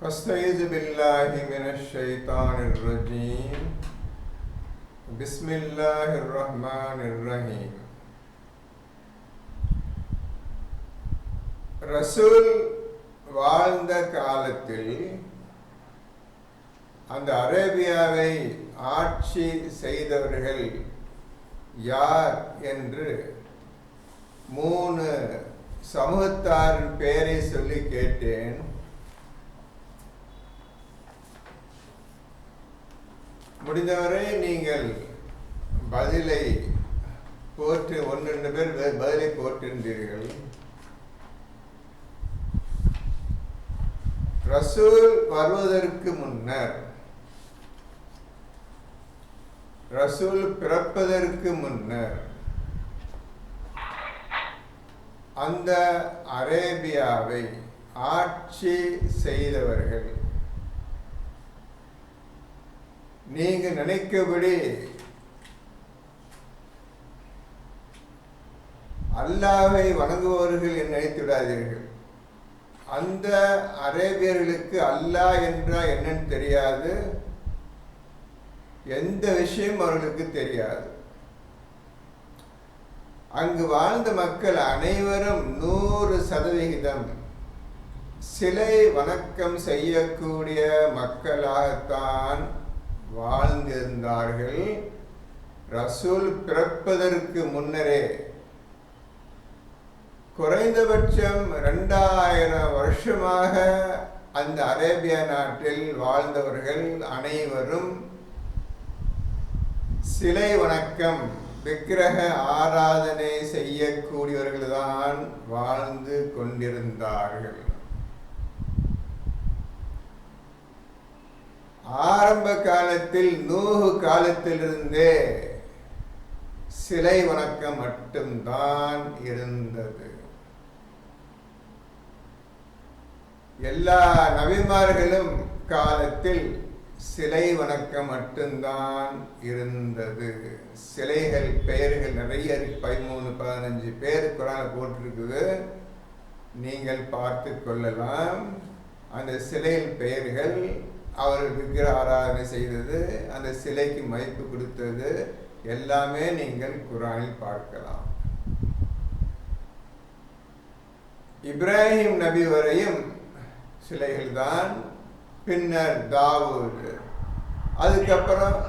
أستعيذ بالله من الشيطان الرجيم بسم الله الرحمن الرحيم. ரசூல் வாழ்ந்த காலத்தில் அந்த அரேபியாவை ஆட்சி செய்தவர்கள் யார் என்று 3 சமூகத்தாரின் பெயரை சொல்லி கேட்டேன். முடிந்தவரை நீங்கள் பதிலை போட்டு 1-2 பேர் பதிலை போட்டிருந்தீர்கள். ரசூல் வருவதற்கு முன்னர், ரசூல் பிறப்பதற்கு முன்னர் அந்த அரேபியாவை ஆட்சி செய்தவர்கள் நீங்க நினைக்கபடி அல்லாஹ்வை வணங்குபவர்கள் என்று நினைத்து விடாதீர்கள். அந்த அரேபியர்களுக்கு அல்லாஹ் என்றால் என்னன்னு தெரியாது, எந்த விஷயம் அவர்களுக்கு தெரியாது. அங்கு வாழ்ந்த மக்கள் அனைவரும் 100% சிலை வணக்கம் செய்யக்கூடிய மக்களாகத்தான் வாழ்ந்திருந்தார்கள். ரசூல் பிறப்பதற்கு முன்னரே குறைந்தபட்சம் 2000 வருஷமாக அந்த அரேபியா நாட்டில் வாழ்ந்தவர்கள் அனைவரும் சிலை வணக்கம், விக்கிரக ஆராதனை செய்யக்கூடியவர்கள்தான் வாழ்ந்து கொண்டிருந்தார்கள். ஆரம்ப காலத்தில் நூஹ் காலத்திலிருந்தே சிலை வணக்கம் மட்டும்தான் இருந்தது. எல்லா நபிமார்களும் காலத்தில் சிலை வணக்கம் மட்டும்தான் இருந்தது. சிலைகள் பெயர்கள் நிறைய 13-15 பேர் குர்ஆனில் போட்டிருக்குது, நீங்கள் பார்த்து கொள்ளலாம். அந்த சிலையின் பெயர்கள், அவர்கள் விக்கிர ஆராதனை செய்தது, அந்த சிலைக்கு மதிப்பு கொடுத்தது எல்லாமே நீங்கள் குர்ஆனில் பார்க்கலாம். இப்ராஹிம் நபி வரையும் சிலைகள் தான். பின்னர் தாவூத், அதுக்கப்புறம்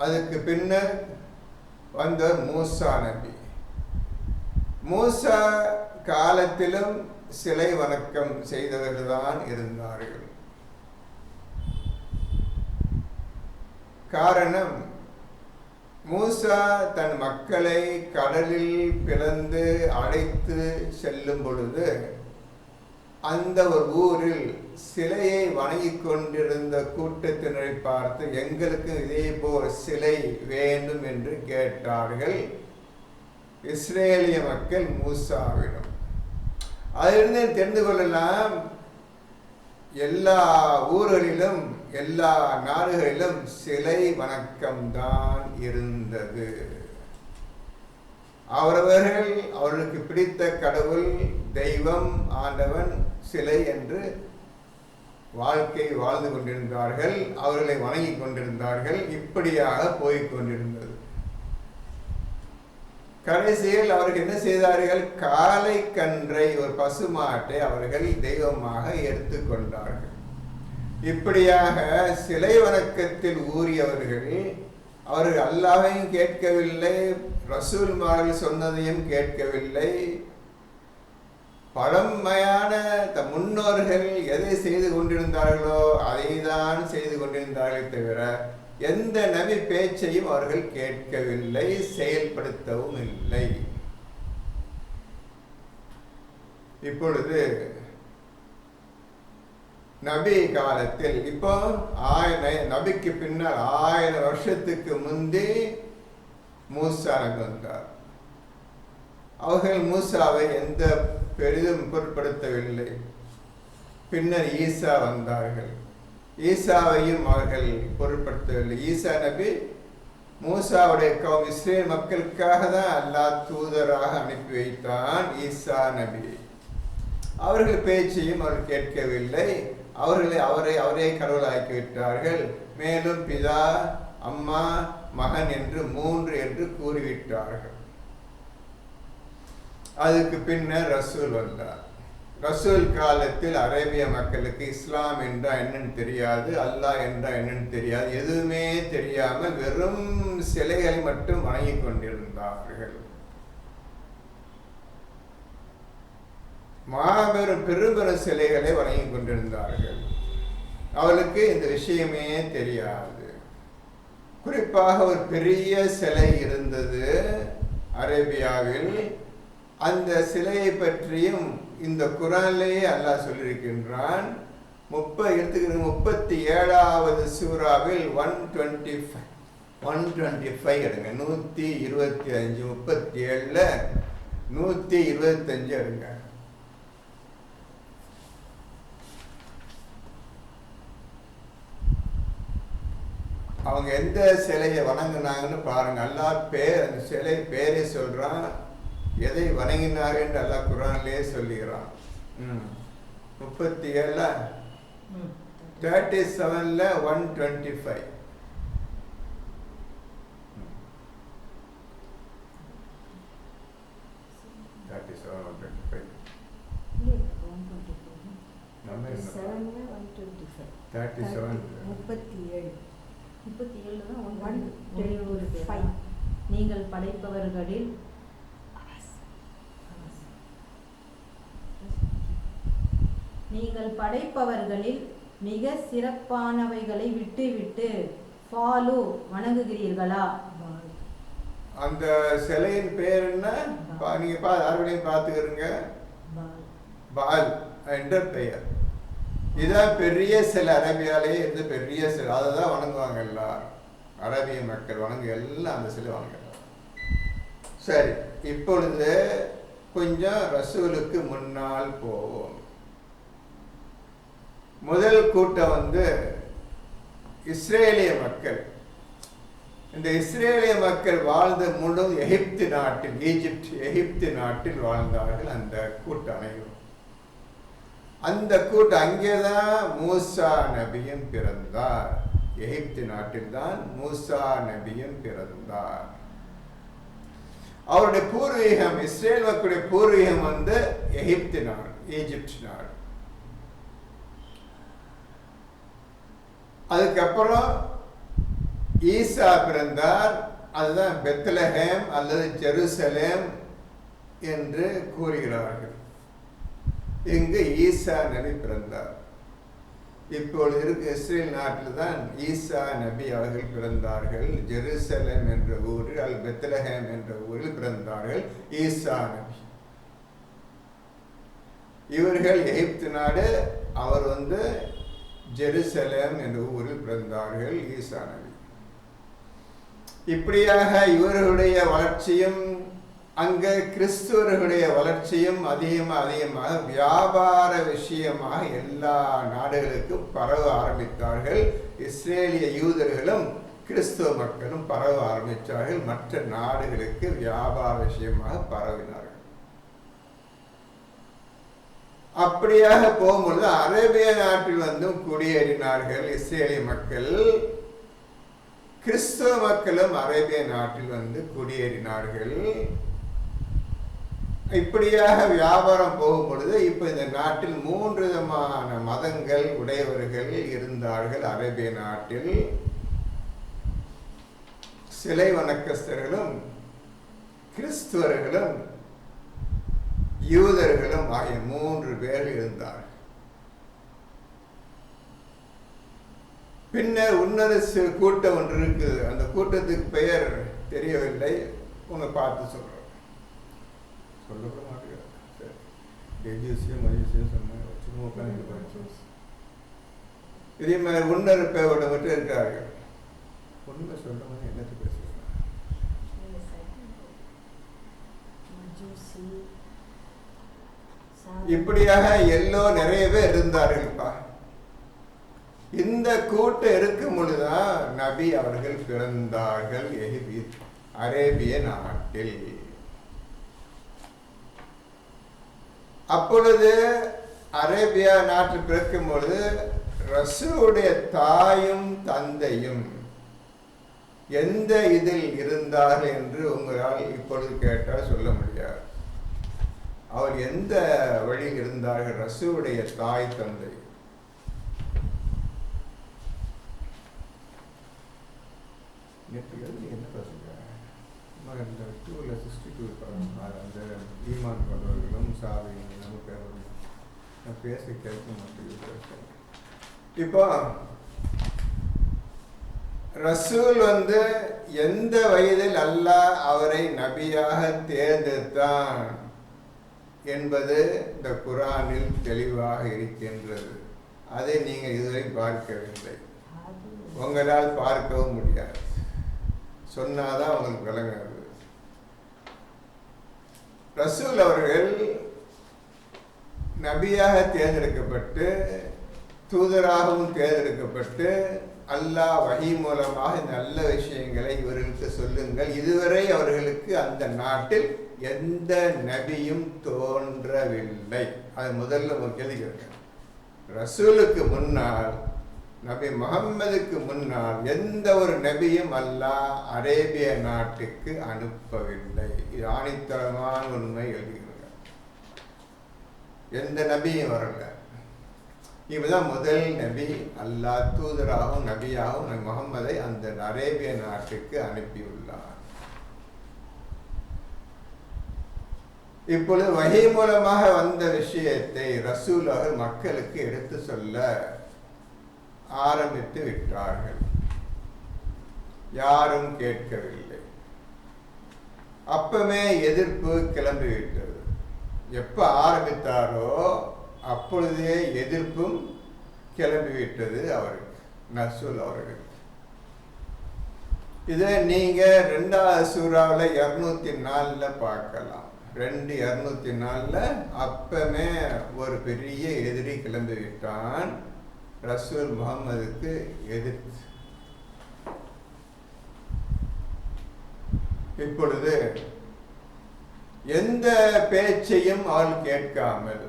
அதுக்கு பின்னர் வந்த மூசா நபி. மூசா காலத்திலும் சிலை வணக்கம் செய்தவர்கள் தான் இருந்தார்கள். காரணம், மூசா தன் மக்களை கடலில் பிளந்து அழைத்து செல்லும் பொழுது அந்த ஒரு ஊரில் சிலையை வணங்கிக் கொண்டிருந்த கூட்டத்தினரை பார்த்து எங்களுக்கு இதே போல் சிலை வேண்டும் என்று கேட்டார்கள் இஸ்ரேலிய மக்கள் மூசாவிடம். அதிலிருந்து தெரிந்து கொள்ளலாம், எல்லா ஊர்களிலும் எல்லா நாடுகளிலும் சிலை வணக்கம்தான் இருந்தது. அவர்களுக்கு பிடித்த கடவுள், தெய்வம், ஆண்டவன், சிலை என்று வாழ்க்கை வாழ்ந்து கொண்டிருந்தார்கள். அவர்களை வணங்கி கொண்டிருந்தார்கள். இப்படியாக போய்கொண்டிருந்தது. கடைசியில் அவர்கள் என்ன செய்தார்கள்? காளை கன்றை, ஒரு பசுமாட்டை அவர்கள் தெய்வமாக எடுத்துக்கொண்டார்கள். இப்படியாக சிலை வணக்கத்தில் ஊறியவர்கள், அவர்கள் அல்லாஹ்வையும் கேட்கவில்லை, ரசூல்மார்கள் சொன்னதையும் கேட்கவில்லை. பழமையான முன்னோர்கள் எதை செய்து கொண்டிருந்தார்களோ அதை தான் செய்து கொண்டிருந்தார்களே தவிர எந்த நபி பேச்சையும் அவர்கள் கேட்கவில்லை, செயல்படுத்தவும் இல்லை. இப்பொழுது நபி காலத்தில், இப்போ நபிக்கு பின்னால் 1000 வருஷத்துக்கு முந்தி மூசா நபி வந்தார். அவர்கள் மூசாவை எந்த பெரிதும் பொருட்படுத்தவில்லை. பின்னர் ஈசா வந்தார்கள். ஈசாவையும் அவர்கள் பொருட்படுத்தவில்லை. ஈசா நபி மூசாவுடைய கௌம் இஸ்ரேல் மக்களுக்காக தான் அல்லாஹ் தூதராக அனுப்பி வைத்தான் ஈசா நபி. அவர்கள் பேச்சையும் அவர்கள் கேட்கவில்லை. அவரே கடவுளாக்கிவிட்டார்கள். மேலும் பிதா, அம்மா, மகன் என்று 3 என்று கூறிவிட்டார்கள். அதுக்கு பின்னர் ரசூல் வந்தார். ரசூல் காலத்தில் அரேபிய மக்களுக்கு இஸ்லாம் என்றால் என்னன்னு தெரியாது, அல்லாஹ் என்றால் என்னன்னு தெரியாது, எதுவுமே தெரியாமல் வெறும் சிலைகளை மட்டும் வணங்கி கொண்டிருந்தார்கள். மாபெரும் பெரும்பெரும் சிலைகளை வணங்கி கொண்டிருந்தார்கள். அவளுக்கு இந்த விஷயமே தெரியாது. குறிப்பாக ஒரு பெரிய சிலை இருந்தது அரேபியாவில். அந்த சிலையை பற்றியும் இந்த குர்ஆனிலேயே அல்லாஹ் சொல்லியிருக்கின்றான். 37வது சூராவில் 125 எடுங்க, 125, 37ல 125 எடுங்க. அவங்க எந்த சிலையை வணங்கினாங்கன்னு பாருங்க. அல்லாஹ் அந்த சிலை பேரை சொல்றான், எதை வணங்கினார் என்று அல்லாஹ் குர்ஆனிலே சொல்லுகிறான். 37ல 37ல 125. நீங்கள் படைப்பவர்களில் மிக சிறப்பானவைகளை விட்டுவிட்டு ஃபாலு வணங்குகிறீர்களா? அந்த சிலையின் பேர் என்ன? நீங்க யாருடையும் பார்த்துக்கிறீங்க. பால் என்ற பெயர். இதான் பெரிய சிலை. அரேபியாலேயே இருந்து பெரிய சிலை. அதை தான் வணங்குவாங்க எல்லாரும். அரேபிய மக்கள் வணங்கு எல்லாம் அந்த சிலை வணங்குறாங்க. சரி, இப்பொழுது கொஞ்சம் ரசூலுக்கு முன்னால் போவோம். முதல் கூட்டம் இஸ்ரேலிய மக்கள். இந்த இஸ்ரேலிய மக்கள் வாழ்ந்த முழு எகிப்து நாட்டில், எகிப்து நாட்டில் வாழ்ந்தார்கள். அந்த கூட்டம் அனைவரும் அந்த கூட்டம் அங்கேதான் மூசா நபியும் பிறந்தார். எகிப்து நாட்டில் தான் மூசா நபியும் பிறந்தார். அவருடைய பூர்வீகம், இஸ்ரேல் மக்களுடைய பூர்வீகம் எகிப்து நாடு, ஈஜிப்ட் நாடு. அதுக்கப்புறம் ஈசா பிறந்தார். அதுதான் பெத்லஹேம் அல்லது ஜெருசலேம் என்று கூறுகிறார்கள். இங்கு ஈசா நபி பிறந்தார். இப்பொழுது இருக்க இஸ்ரேல் நாட்டில் தான் ஈசா நபி அவர்கள் பிறந்தார்கள். ஜெருசலேம் என்ற ஊரில் அல்லது பெத்லஹேம் என்ற ஊரில் பிறந்தார்கள் ஈசா நபி. இவர்கள் எகிப்து நாடு, அவர் ஜெருசலேம் என்ற ஊரில் பிறந்தார்கள் ஈசா நபி. இப்படியாக இவர்களுடைய வளர்ச்சியும் அங்க கிறிஸ்துவர்களுடைய வளர்ச்சியும் அதிகமாக வியாபார விஷயமாக எல்லா நாடுகளுக்கும் பரவ ஆரம்பித்தார்கள். இஸ்ரேலிய யூதர்களும் கிறிஸ்துவ மக்களும் பரவ ஆரம்பித்தார்கள். மற்ற நாடுகளுக்கு வியாபார விஷயமாக பரவினார்கள். அப்படியாக போகும்பொழுது அரேபிய நாட்டில் குடியேறினார்கள் இஸ்ரேலிய மக்கள். கிறிஸ்துவ மக்களும் அரேபிய நாட்டில் குடியேறினார்கள். இப்படியாக வியாபாரம் போகும் பொழுது இப்ப இந்த நாட்டில் 3 விதமான மதங்கள் உடையவர்கள் இருந்தார்கள் அரேபிய நாட்டில். சிலை வணக்கஸ்தர்களும் கிறிஸ்துவர்களும் யூதர்களும் ஆகிய 3 பேர் இருந்தார்கள். பின்னர் இன்னொரு கூட்டம் ஒன்று இருக்குது. அந்த கூட்டத்துக்கு பெயர் தெரியவில்லை, உங்க பார்த்து சொல்றேன். சொல்லக்கூட மாட்டேங்கிறேன். இதே மாதிரி இன்னொரு பேரோட மட்டும் இருக்கிறார்கள். உண்மை சொல்ற மாதிரி என்னத்து பேசுறாங்க. இப்படியாக நிறைய பேர் இருந்தார்கள்ப்பா. இந்த கூட்டம் இருக்கும் பொழுதுதான் நபி அவர்கள் பிறந்தார்கள் அரேபிய நாட்டில். அப்பொழுது அரேபியா நாட்டில் பிறக்கும் பொழுது ரசூலுடைய தாயும் தந்தையும் எந்த இதில் இருந்தார்கள் என்று உங்களால் இப்பொழுது கேட்டால் சொல்ல முடியாது. அவர் எந்த வழியில் இருந்தார்கள்? ரசூலுடைய தாய் தந்தை என்ன அந்த 262 அந்த ஈமான் கொண்டவர்களும் சாவியும் நமக்கு பேச கேட்க மாட்டேங்குது. இப்போ ரசூல் எந்த வயதில் அல்லாஹ் அவரை நபியாக தேர்ந்தெடுத்தான் என்பது இந்த குர்ஆனில் தெளிவாக இருக்கின்றது. அதை நீங்கள் இதுவரை பார்க்கவில்லை, உங்களால் பார்க்கவும் முடியாது, சொன்னாதான் உங்களுக்கு விளங்காது. ரசூல் அவர்கள் நபியாக தேர்ந்தெடுக்கப்பட்டு தூதராகவும் தேர்ந்தெடுக்கப்பட்டு அல்லாஹ் வஹி மூலமாக நல்ல விஷயங்களை இவர்களுக்கு சொல்லுங்கள். இதுவரை அவர்களுக்கு அந்த நாட்டில் எந்த நபியும் தோன்றவில்லை. அது முதல்ல கேள்வி கேட்க. ரசூலுக்கு முன்னால், நபி முஹம்மதுக்கு முன்னால் எந்த ஒரு நபியும் அல்லாஹ் அரேபிய நாட்டுக்கு அனுப்பவில்லை. இது ஆணித்தரமான உண்மை எழுதுகிறார். எந்த நபியும் வரல. இவதான் முதல் நபி. அல்லாஹ் தூதராகவும் நபியாகவும் நபி முஹம்மதை அந்த அரேபிய நாட்டுக்கு அனுப்பியுள்ளார். இப்பொழுது வஹி மூலமாக வந்த விஷயத்தை ரசூல் அவர்கள் மக்களுக்கு எடுத்து சொல்ல ஆரம்பித்து விட்டார்கள். யாரும் கேட்கவில்லை. அப்பவே எதிர்ப்பு கிளம்பிவிட்டது. எப்ப ஆரம்பித்தாரோ அப்பொழுதே எதிர்ப்பும் கிளம்பிவிட்டது அவருக்கு, ரசூல் அவர்களுக்கு. இதை நீங்க 2வது சூறாவில் 204 பார்க்கலாம். 2:204 அப்பமே ஒரு பெரிய எதிரி கிளம்பி விட்டான் ரசூல் முஹம்மதுக்கு எதிர்த்து. இப்பொழுது எந்த பேச்சையும் அவள் கேட்காமல்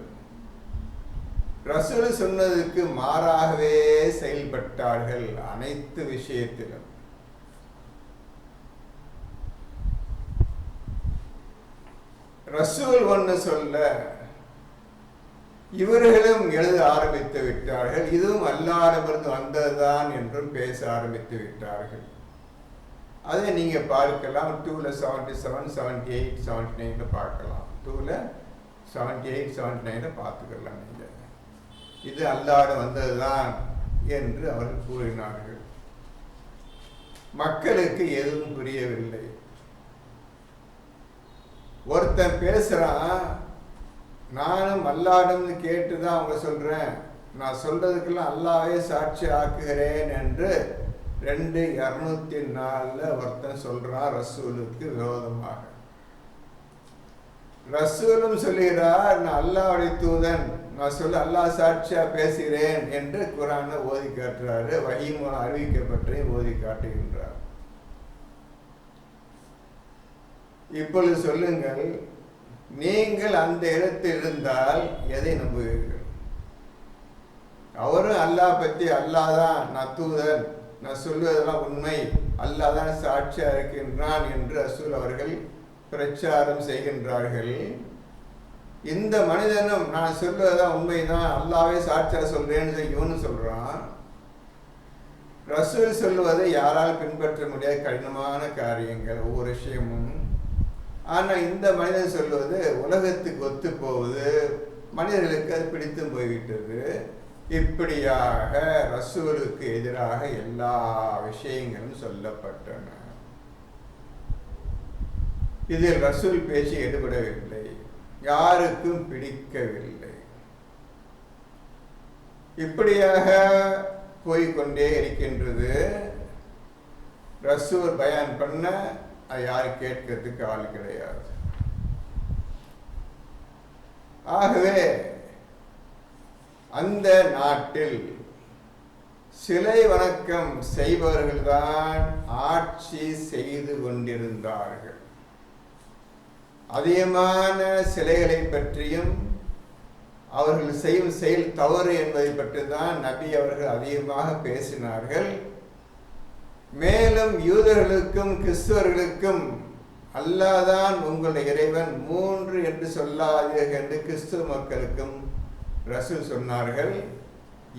ரசூல் சொன்னதுக்கு மாறாகவே செயல்பட்டார்கள் அனைத்து விஷயத்திலும். ரசூல் ஒன்று சொல்ல இவர்களும் எழுத ஆரம்பித்து விட்டார்கள். இதுவும் அல்லாஹ்விடமிருந்து வந்ததுதான் என்றும் பேச ஆரம்பித்து விட்டார்கள். அதை நீங்க பார்க்கலாம். 2:77, 78, 79 பார்க்கலாம். 2:78, 79 பார்த்துக்கலாம். நீங்க இது அல்லாஹ்விடம் வந்ததுதான் என்று அவர்கள் கூறினார்கள். மக்களுக்கு எதுவும் புரியவில்லை. ஒருத்தன் பேசுறான், நானும் அல்லாஹ்விடம் கேட்டுதான் அவங்க சொல்றேன், நான் சொல்றதுக்கெல்லாம் அல்லாஹ்வே சாட்சி ஆக்குகிறேன் என்று 2:204 ஒருத்தன் சொல்றான் ரசூலுக்கு விரோதமாக. ரசூலும் சொல்லுகிறார், நான் அல்லாஹ்வுடைய தூதன், நான் சொல்ல அல்லாஹ் சாட்சியா பேசுகிறேன் என்று குர்ஆனை ஓதி காட்டுறாரு. வஹி மூலம் அறிவிக்கப்பட்டதை ஓதி காட்டுகின்றார். இப்பொழுது சொல்லுங்கள், நீங்கள் அந்த இடத்தில் இருந்தால் எதை நம்புவீர்கள்? அவரும் அல்லாஹ் பற்றி அல்லாஹ் தான் நான் தூதன், நான் சொல்வதெல்லாம் உண்மை, அல்லாஹ் தான் சாட்சியா இருக்கின்றான் என்று ரசூல் அவர்கள் பிரச்சாரம் செய்கின்றார்கள். இந்த மனிதனும் நான் சொல்வதுதான் உண்மைதான், அல்லாஹ்வே சாட்சியா சொல்றேன்னு இவனு சொல்றான். ரசூல் சொல்லுவதை யாரால் பின்பற்ற முடியாத கடினமான காரியங்கள் ஒவ்வொரு விஷயமும். ஆனால் இந்த மனிதன் சொல்வது உலகத்துக்கு ஒத்து போவது, மனிதர்களுக்கு அது பிடித்தும் போய்விட்டது. இப்படியாக ரசூலுக்கு எதிராக எல்லா விஷயங்களும் சொல்லப்பட்டன. இதில் ரசூல் பேச்சு எடுபடவில்லை, யாருக்கும் பிடிக்கவில்லை. இப்படியாக போய்கொண்டே இருக்கின்றது. ரசூல் பயான் பண்ண அது யாரும் கேட்கறதுக்கு ஆள் கிடையாது. ஆகவே அந்த நாட்டில் சிலை வணக்கம் செய்பவர்கள்தான் ஆட்சி செய்து கொண்டிருந்தார்கள். அதிகமான சிலைகளை பற்றியும் அவர்கள் செய்யும் செயல் தவறு என்பதை பற்றி தான் நபி அவர்கள் அதிகமாக பேசினார்கள். மேலும் யூதர்களுக்கும் கிறிஸ்துவர்களுக்கும் அல்லாதான் உங்கள் இறைவன் 3 என்று சொல்லாதீர்கள் என்று கிறிஸ்துவ மக்களுக்கும் ரசூல் சொன்னார்கள்.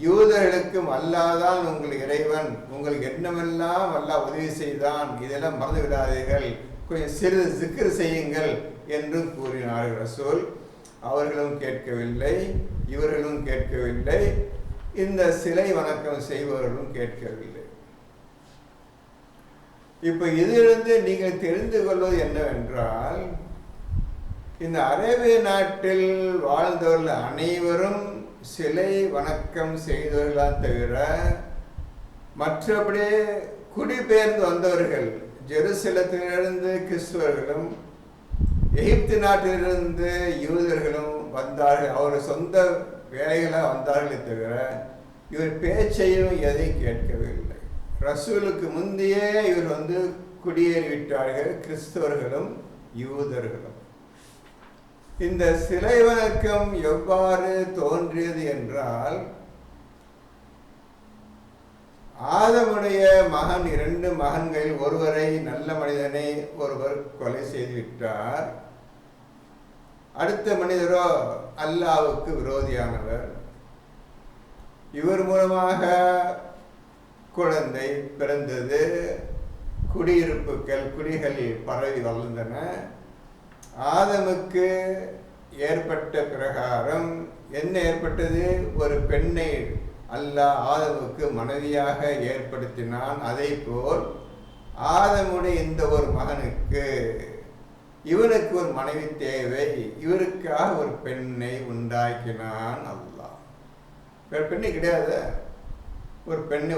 யூதர்களுக்கும் அல்லாதான் உங்கள் இறைவன், உங்களுக்கு என்னமெல்லாம் அல்லாஹ் உதவி செய்தான், இதெல்லாம் மறந்து விடாதீர்கள், கொஞ்சம் சிறிது சிக்கர் செய்யுங்கள் என்று கூறினார்கள் ரசூல். அவர்களும் கேட்கவில்லை, இவர்களும் கேட்கவில்லை, இந்த சிலை வணக்கம் செய்பவர்களும் கேட்கவில்லை. இப்போ இதிலிருந்து நீங்கள் தெரிந்து கொள்வது என்னவென்றால், இந்த அரேபிய நாட்டில் வாழ்ந்தவர்கள் அனைவரும் சிலை வணக்கம் செய்தவர்களால் தவிர மற்றபடி குடிபெயர்ந்து வந்தவர்கள், ஜெருசலத்திலிருந்து கிறிஸ்துவர்களும் எகிப்து நாட்டிலிருந்து யூதர்களும் வந்தார்கள். அவர் சொந்த வேலைகளாக வந்தார்களே தவிர இவர் பேச்சையும் எதையும் கேட்கவில்லை. ரசூலுக்கு முந்தையே இவர் குடியேறிவிட்டார்கள், கிறிஸ்தவர்களும் யூதர்களும். இந்த சிலை வணக்கம் எவ்வாறு தோன்றியது என்றால், ஆதமுடைய மகன் 2 மகன்களில் ஒருவரை, நல்ல மனிதனை ஒருவர் கொலை செய்துவிட்டார். அடுத்த மனிதரோ அல்லாஹ்வுக்கு விரோதியானவர். இவர் மூலமாக குழந்தை பிறந்தது, குடிகள் பரவி வளர்ந்தன. ஆதமுக்கு ஏற்பட்ட பிரகாரம் என்ன ஏற்பட்டது? ஒரு பெண்ணை அல்லாஹ் ஆதமுக்கு மனைவியாக ஏற்படுத்தினான். அதை போல் ஆதமுடைய இந்த ஒரு மகனுக்கு, இவனுக்கு ஒரு மனைவி தேவை, இவருக்காக ஒரு பெண்ணை உண்டாக்கினான் அல்லாஹ். வேறு பெண்ணை கிடையாது, ஒரு பெண்ணை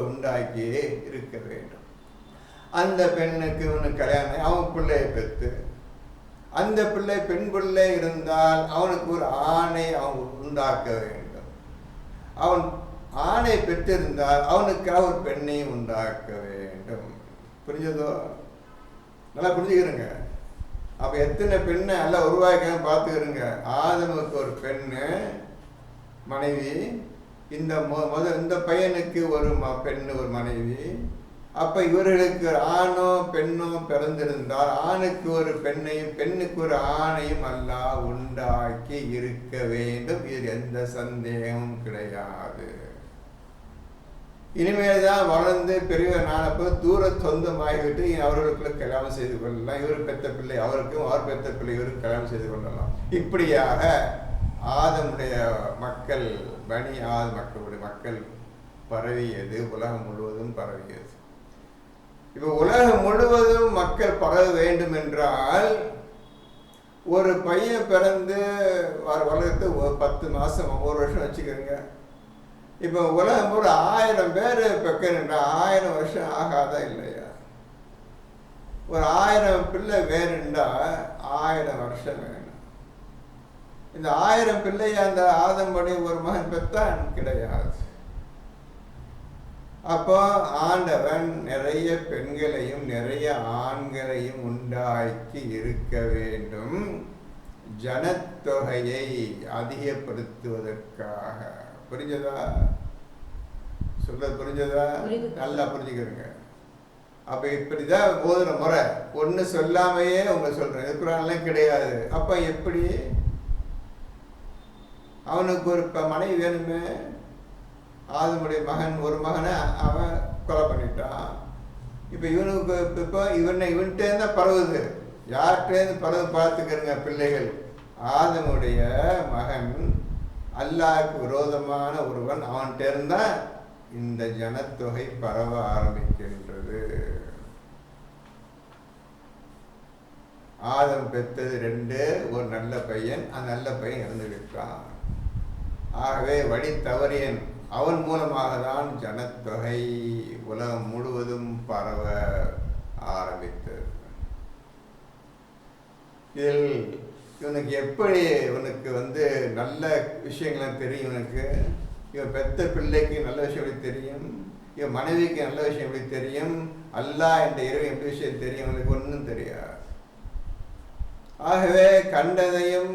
உண்டாக்கி இருக்க வேண்டும். அந்த பெண்ணுக்கு இவனுக்கு கல்யாணம், அவன் பிள்ளையை பெற்று, அந்த பிள்ளை பெண் பிள்ளை இருந்தால் அவனுக்கு ஒரு ஆணை அவன் உண்டாக்க வேண்டும். அவன் ஆணை பெற்றிருந்தால் அவனுக்காக ஒரு பெண்ணை உண்டாக்க வேண்டும். புரிஞ்சதோ? நல்லா புரிஞ்சுக்கிறங்க. அப்போ எத்தனை பெண்ணை எல்லாம் உருவாக்க பார்த்துக்கிறங்க. ஆதமுக்கு ஒரு பெண்ணு மனைவி, இந்த பையனுக்கு ஒரு பெண்ணு ஒரு மனைவி. அப்ப இவர்களுக்கு ஆணோ பெண்ணோ பிறந்திருந்தால் ஆணுக்கு ஒரு பெண்ணையும் பெண்ணுக்கு ஒரு ஆணையும் அல்லாஹ் உண்டாக்கி இருக்க வேண்டும். இதில் எந்த சந்தேகமும் கிடையாது. இனிமேல் தான் வளர்ந்து பெரியவர் நானப்போ தூர சொந்தமாகிவிட்டு அவர்களுக்குள்ள கல்யாணம் செய்து கொள்ளலாம். இவர் பெற்ற பிள்ளை அவருக்கும், அவர் பெற்ற பிள்ளை இவருக்கும் கல்யாணம் செய்து கொள்ளலாம். இப்படியாக ஆதமுடைய மக்கள், பனி ஆத் மக்களுடைய மக்கள் பரவியது, உலகம் முழுவதும் பரவியது. இப்போ உலகம் முழுவதும் மக்கள் பரவ வேண்டும் என்றால், ஒரு பையன் பிறந்து வளர்த்து 10 மாதம் 1 வருஷம் வச்சுக்கிறீங்க. இப்போ உலகம் ஒரு 1000 பேர் பெக்கணுன்னா 1000 வருஷம் ஆகாதா இல்லையா? ஒரு 1000 பிள்ளை வேணுண்டா 1000 வருஷம் வேணும். இந்த 1000 பிள்ளைய அந்த ஆதம்படி ஒரு மகன் பெற்றான் கிடையாது. அப்போ ஆண்டவன் நிறைய பெண்களையும் நிறைய ஆண்களையும் உண்டாக்கி இருக்க வேண்டும், ஜனத்தொகையை அதிகப்படுத்துவதற்காக. புரிஞ்சதா? சொல்றது புரிஞ்சதா? நல்லா புரிஞ்சுக்கிறீங்க. அப்ப இப்படிதான் போதுற முறை. ஒண்ணு சொல்லாமையே உங்க சொல்றேன், குர்ஆன்லாம் கிடையாது. அப்ப எப்படி அவனுக்கு ஒரு மனைவி வேணுமே? ஆதமுடைய மகன் ஒரு மகனை அவன் கொலை பண்ணிட்டான். இப்போ இவனுக்கு இப்போ இவன்கிட்டேருந்து பரவுது. யார்கிட்டேருந்து பரவு பார்த்துக்கிறங்க பிள்ளைகள். ஆதமுடைய மகன் அல்லாஹ்வுக்கு விரோதமான ஒருவன், அவன்கிட்ட இந்த ஜனத்தொகை பரவ ஆரம்பிக்கின்றது. ஆதம் பெற்றது 2, ஒரு நல்ல பையன். அந்த நல்ல பையன் இறந்து விட்டான். ஆகவே வழி தவறியன் அவன் மூலமாக தான் ஜனத்தொகை உலகம் முழுவதும் பரவ ஆரம்பித்தது. இதில் இவனுக்கு எப்படி இவனுக்கு நல்ல விஷயங்கள்லாம் தெரியும். இவனுக்கு இவன் பெத்த பிள்ளைக்கு நல்ல விஷயம் எப்படி தெரியும், இவன் மனைவிக்கு நல்ல விஷயம் எப்படி தெரியும், அல்லாஹ் என்ற இறைவன் எப்படி விஷயம் தெரியும், இவனுக்கு ஒன்றும் தெரியாது. ஆகவே கண்டதையும்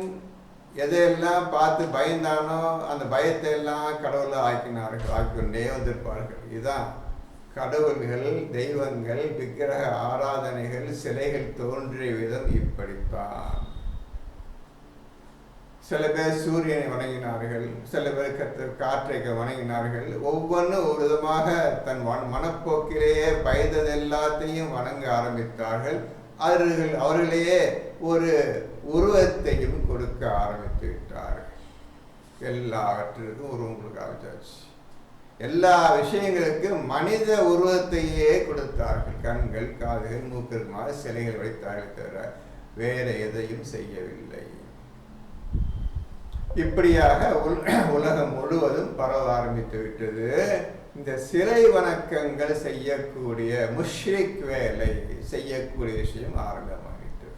எதையெல்லாம் பார்த்து பயந்தானோ அந்த பயத்தை எல்லாம் கடவுளாக ஆக்கிக்கொண்டே வந்திருப்பார்கள். இதுதான் கடவுள்கள், தெய்வங்கள், விக்கிரக ஆராதனைகள், சிலைகள் தோன்றிய விதம் இப்படித்தான். சில பேர் சூரியனை வணங்கினார்கள், சில பேர் காற்றை வணங்கினார்கள். ஒவ்வொன்றும் ஒரு விதமாக தன் மனப்போக்கிலேயே பயந்தது எல்லாத்தையும் வணங்க ஆரம்பித்தார்கள். அவர்களையே ஒரு உருவத்தையும் கொடுக்க ஆரம்பித்து விட்டார்கள். எல்லாவற்றிற்கும் உருவம் கொடுக்க ஆரம்பிச்சாச்சு. எல்லா விஷயங்களுக்கும் மனித உருவத்தையே கொடுத்தார்கள். கண்கள், காதுகள், மூக்குகள் மாதிரி சிலைகள் வைத்தார்கள் தவிர வேற எதையும் செய்யவில்லை. இப்படியாக உலகம் முழுவதும் பரவ ஆரம்பித்து விட்டது. இந்த சிலை வணக்கங்கள் செய்யக்கூடிய முஷ்ரிக் வேலை செய்யக்கூடிய விஷயம் ஆரம்பமாகிட்டது.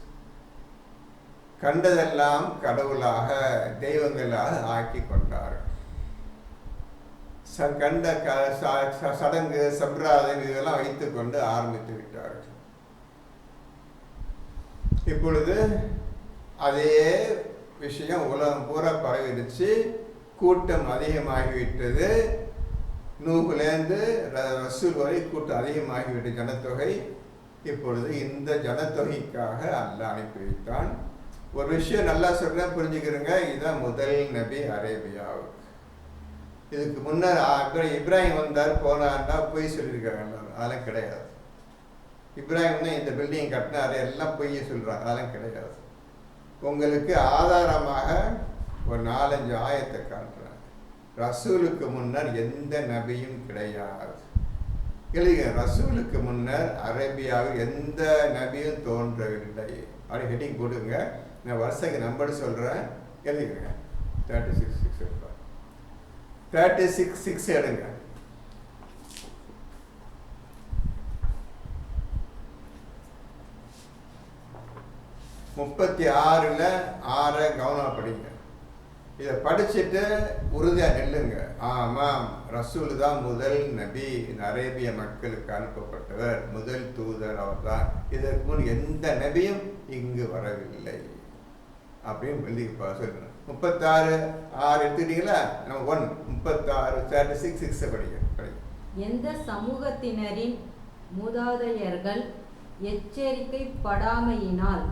கண்டதெல்லாம் கடவுளாக, தெய்வங்களாக ஆக்கி கொண்டார்கள். கண்ட சடங்கு, சம்பிரதாயம் இதெல்லாம் வைத்துக் கொண்டு ஆரம்பித்து விட்டார்கள். இப்பொழுது அதே விஷயம் உலகம் பூரா பரவிடுச்சு. கூட்டம் அதிகமாகிவிட்டது. நூகுலேருந்து ரசூல் வரை கூட்டம் அதிகமாகிவிட்ட ஜனத்தொகை. இப்பொழுது இந்த ஜனத்தொகைக்காக அல்லாஹ் அனுப்பி வைத்தான். ஒரு விஷயம் நல்லா சொல்றேன், புரிஞ்சுக்கிறேங்க. இதுதான் முதல் நபி அரேபியாவுக்கு. இதுக்கு முன்னர் இப்ராஹிம் வந்தார், போனார்னா பொய் சொல்லியிருக்காங்க. அதெல்லாம் கிடையாது. இப்ராஹிம் தான் இந்த பில்டிங் கட்டினாரு, எல்லாம் பொய்ய சொல்றாங்க. அதெல்லாம் கிடையாது. உங்களுக்கு ஆதாரமாக ஒரு 4-5 ஆயத்தை காட்டுறாங்க. ரசூலுக்கு முன்னர் எந்த நபியும் கிடையாது. எழுதுங்க, ரசூலுக்கு முன்னர் அரேபியாவில் எந்த நபியும் தோன்றவில்லை. அப்படி ஹெட்டிங் போடுங்க. நான் வருஷத்துக்கு நம்பர் சொல்கிறேன், எழுதுங்க. 36:6 எடுங்க. முப்பத்தி 6 கவனம் படிங்க. இதை படிச்சுட்டு உறுதியாக நெல்லுங்க. ஆமாம், ரசூல் தான் முதல் நபி, இந்த அரேபிய மக்களுக்கு அனுப்பப்பட்டவர், முதல் தூதர் அவர் தான். இதற்கு முன் எந்த நபியும் இங்கு வரவில்லை அப்படின்னு எழுதி சொல்லுங்க. 36:6 எடுத்துக்கிட்டீங்களா? 36:6 படிங்க. எந்த சமூகத்தினரின் மூதாதையர்கள் எச்சரிக்கைப்படாமையினால்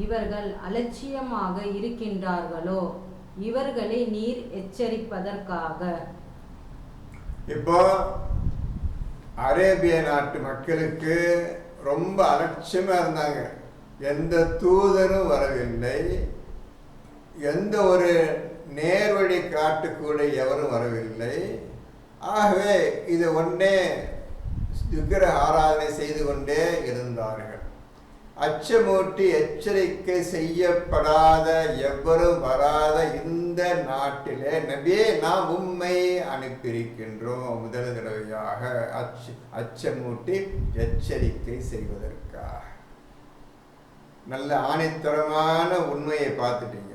இவர்கள் அலட்சியமாக இருக்கின்றார்களோ இவர்களை நீர் எச்சரிப்பதற்காக. இப்போ அரேபிய நாட்டு மக்களுக்கு ரொம்ப அலட்சியமா இருந்தாங்க. எந்த தூதரும் வரவில்லை, எந்த ஒரு நேர்வழி காட்டுக்கூட எவரும் வரவில்லை. ஆகவே இது ஒன்றே விக்கிரக ஆராதனை செய்து கொண்டே இருந்தார்கள். அச்சமூட்டி எச்சரிக்கை செய்யப்படாத எவரும் வராத இந்த நாட்டிலே நபியே நாம் உம்மை அனுப்பியிருக்கின்றோம். முதல் தடவையாக அச்சமூட்டி எச்சரிக்கை செய்வதற்காக. நல்ல ஆணித்தரமான உண்மையை பார்த்துட்டீங்க.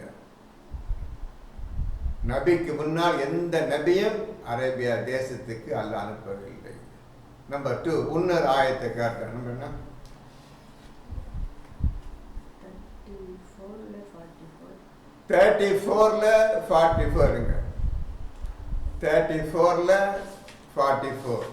நபிக்கு முன்னால் எந்த நபியும் அரேபியா தேசத்துக்கு அல்லாஹ் அனுப்பவில்லை. நம்பர் 2, இன்னொரு ஆயத்தை காட்டுறேன். நம்பர் என்ன? 34:44. 34:44.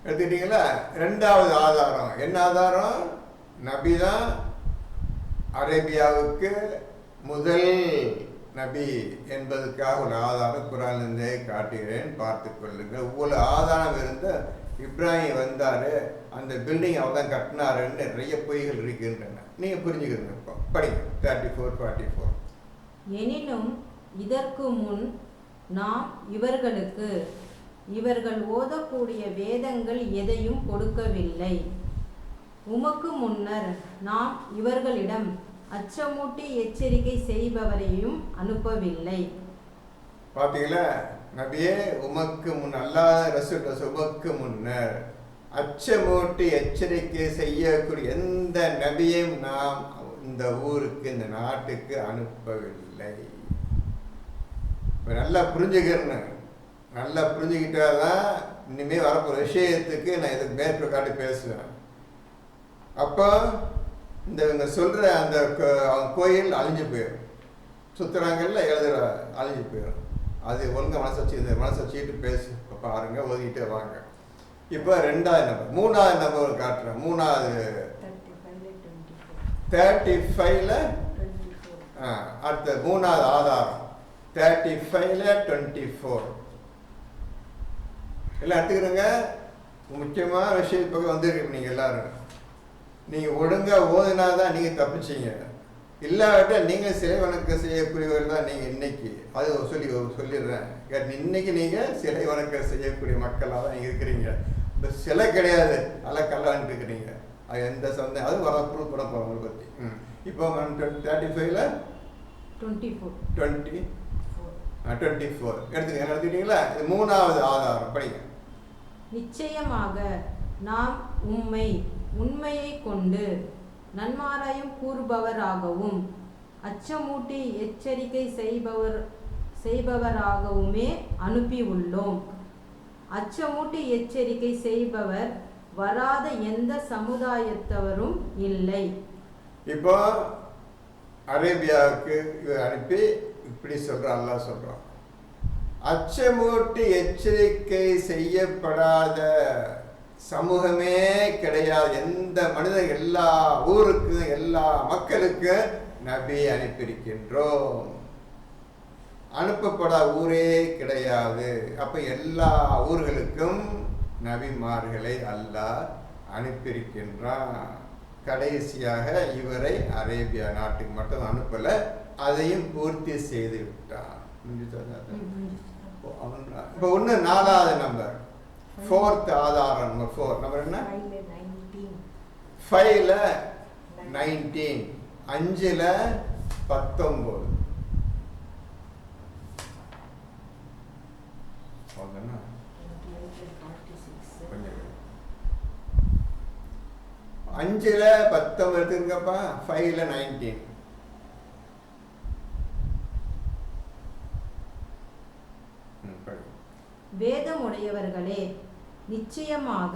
எடுத்துக்கிட்டீங்களா? 2வது ஆதாரம் என்ன ஆதாரம்? நபிதான் அரேபியாவுக்கு முதல் நபி என்பதற்காக ஒரு ஆதாரம் குரானிலிருந்தே காட்டுகிறேன், பார்த்து கொள்ளுங்கள். ஒவ்வொரு ஆதாரம் இருந்த இப்ராஹிம் வந்தாரு, அந்த பில்டிங் அவர் தான் கட்டினாருன்னு நிறைய பொய்கள் இருக்கின்றன. நீங்க புரிஞ்சுக்கிறீங்க. இப்போ படிங்க 34:44. எனினும் இதற்கு முன் நாம் இவர்களுக்கு இவர்கள் ஓதக்கூடிய வேதங்கள் எதையும் கொடுக்கவில்லை. உமக்கு முன்னர் நாம் இவர்களிடம் அச்சமூட்டி எச்சரிக்கை செய்பவரையும் அனுப்பவில்லை. பார்த்தீங்களா? நபியே உமக்கு முன் அல்லாஹ் ரசூல் உமக்கு முன்னர் அச்சமூட்டி எச்சரிக்கை செய்யக்கூடிய எந்த நபியையும் நாம் இந்த ஊருக்கு, இந்த நாட்டுக்கு அனுப்பவில்லை. நல்லா புரிஞ்சுக்கிறேன்னு, நல்லா புரிஞ்சுக்கிட்டாதான் இனிமேல் வரப்போகிற விஷயத்துக்கு நான் இதுக்கு மேற்கொள் காட்டி பேசுவேன். அப்போ இந்த இவங்க சொல்கிற அந்த கோயில் அழிஞ்சு போயிடும். சுற்றுறாங்கல்ல எழுதுகிற அழிஞ்சு போயிடும். அது ஒழுங்காக மனசை வச்சுக்கிட்டு பேசு பாருங்க, ஒதுக்கிட்டே வாங்க. இப்போ 2வது நம்பர், 3வது நம்பர் காட்டுறேன். 35ல் அடுத்த 3வது ஆதாரம் 35ல் 24 எல்லாம் எடுத்துக்கிறோங்க. முக்கியமான விஷயம் இப்போ வந்துருக்கு. நீங்கள் எல்லாரும் நீங்கள் ஒழுங்காக ஓதுனாதான் நீங்கள் தப்பிச்சிங்க. இல்லாவிட்ட நீங்கள் சிலை வணக்கம் செய்யக்கூடியவர்கள் தான் நீங்கள் இன்னைக்கு. அது சொல்லிடுறேன். இன்னைக்கு நீங்கள் சிலை வணக்கம் செய்யக்கூடிய மக்களாக தான் நீங்கள் இருக்கிறீங்க. இந்த சிலை கிடையாது, அதெல்லாம் கல்லான்னு இருக்கிறீங்க. அது எந்த சந்தேகம் அது வர ப்ரூவ் பண்ண போகிறோம் உங்களை பற்றி. இப்போ 35ல் 24 எடுத்துக்கிட்டீங்களா? இது 3வது ஆதாரம் படிங்க. நிச்சயமாக நாம் உண்மையை கொண்டு நன்மாராயம் கூறுபவராகவும் அச்சமூட்டி எச்சரிக்கை செய்பவராகவுமே அனுப்பியுள்ளோம். அச்சமூட்டி எச்சரிக்கை செய்பவர் வராத எந்த சமுதாயத்தவரும் இல்லை. இப்போ அரேபியாவுக்கு அனுப்பி இப்படி சொல்றான், அல்லாஹ் சொல்றான், அச்சமூட்டி எச்சரிக்கை செய்யப்படாத சமூகமே கிடையாது. எந்த மனிதன் எல்லா ஊருக்கும் எல்லா மக்களுக்கும் நபி அனுப்பியிருக்கின்றோம். அனுப்பப்படாத ஊரே கிடையாது. அப்ப எல்லா ஊர்களுக்கும் நபிமார்களை அல்லாஹ் அனுப்பியிருக்கின்றான். கடைசியாக இவரை அரேபியா நாட்டுக்கு மட்டும் அனுப்பல, அதையும் பூர்த்தி செய்து விட்டான். இப்போ ஒன்று 4வது நம்பர், 4th ஆதாரம் நம்பர் 4 நம்பர் என்ன? 5ல் 19, 5ல் 19. 5ல் 19 எடுத்துங்கப்பா. 5ல் 19. வேதமுடையவர்களே, நிச்சயமாக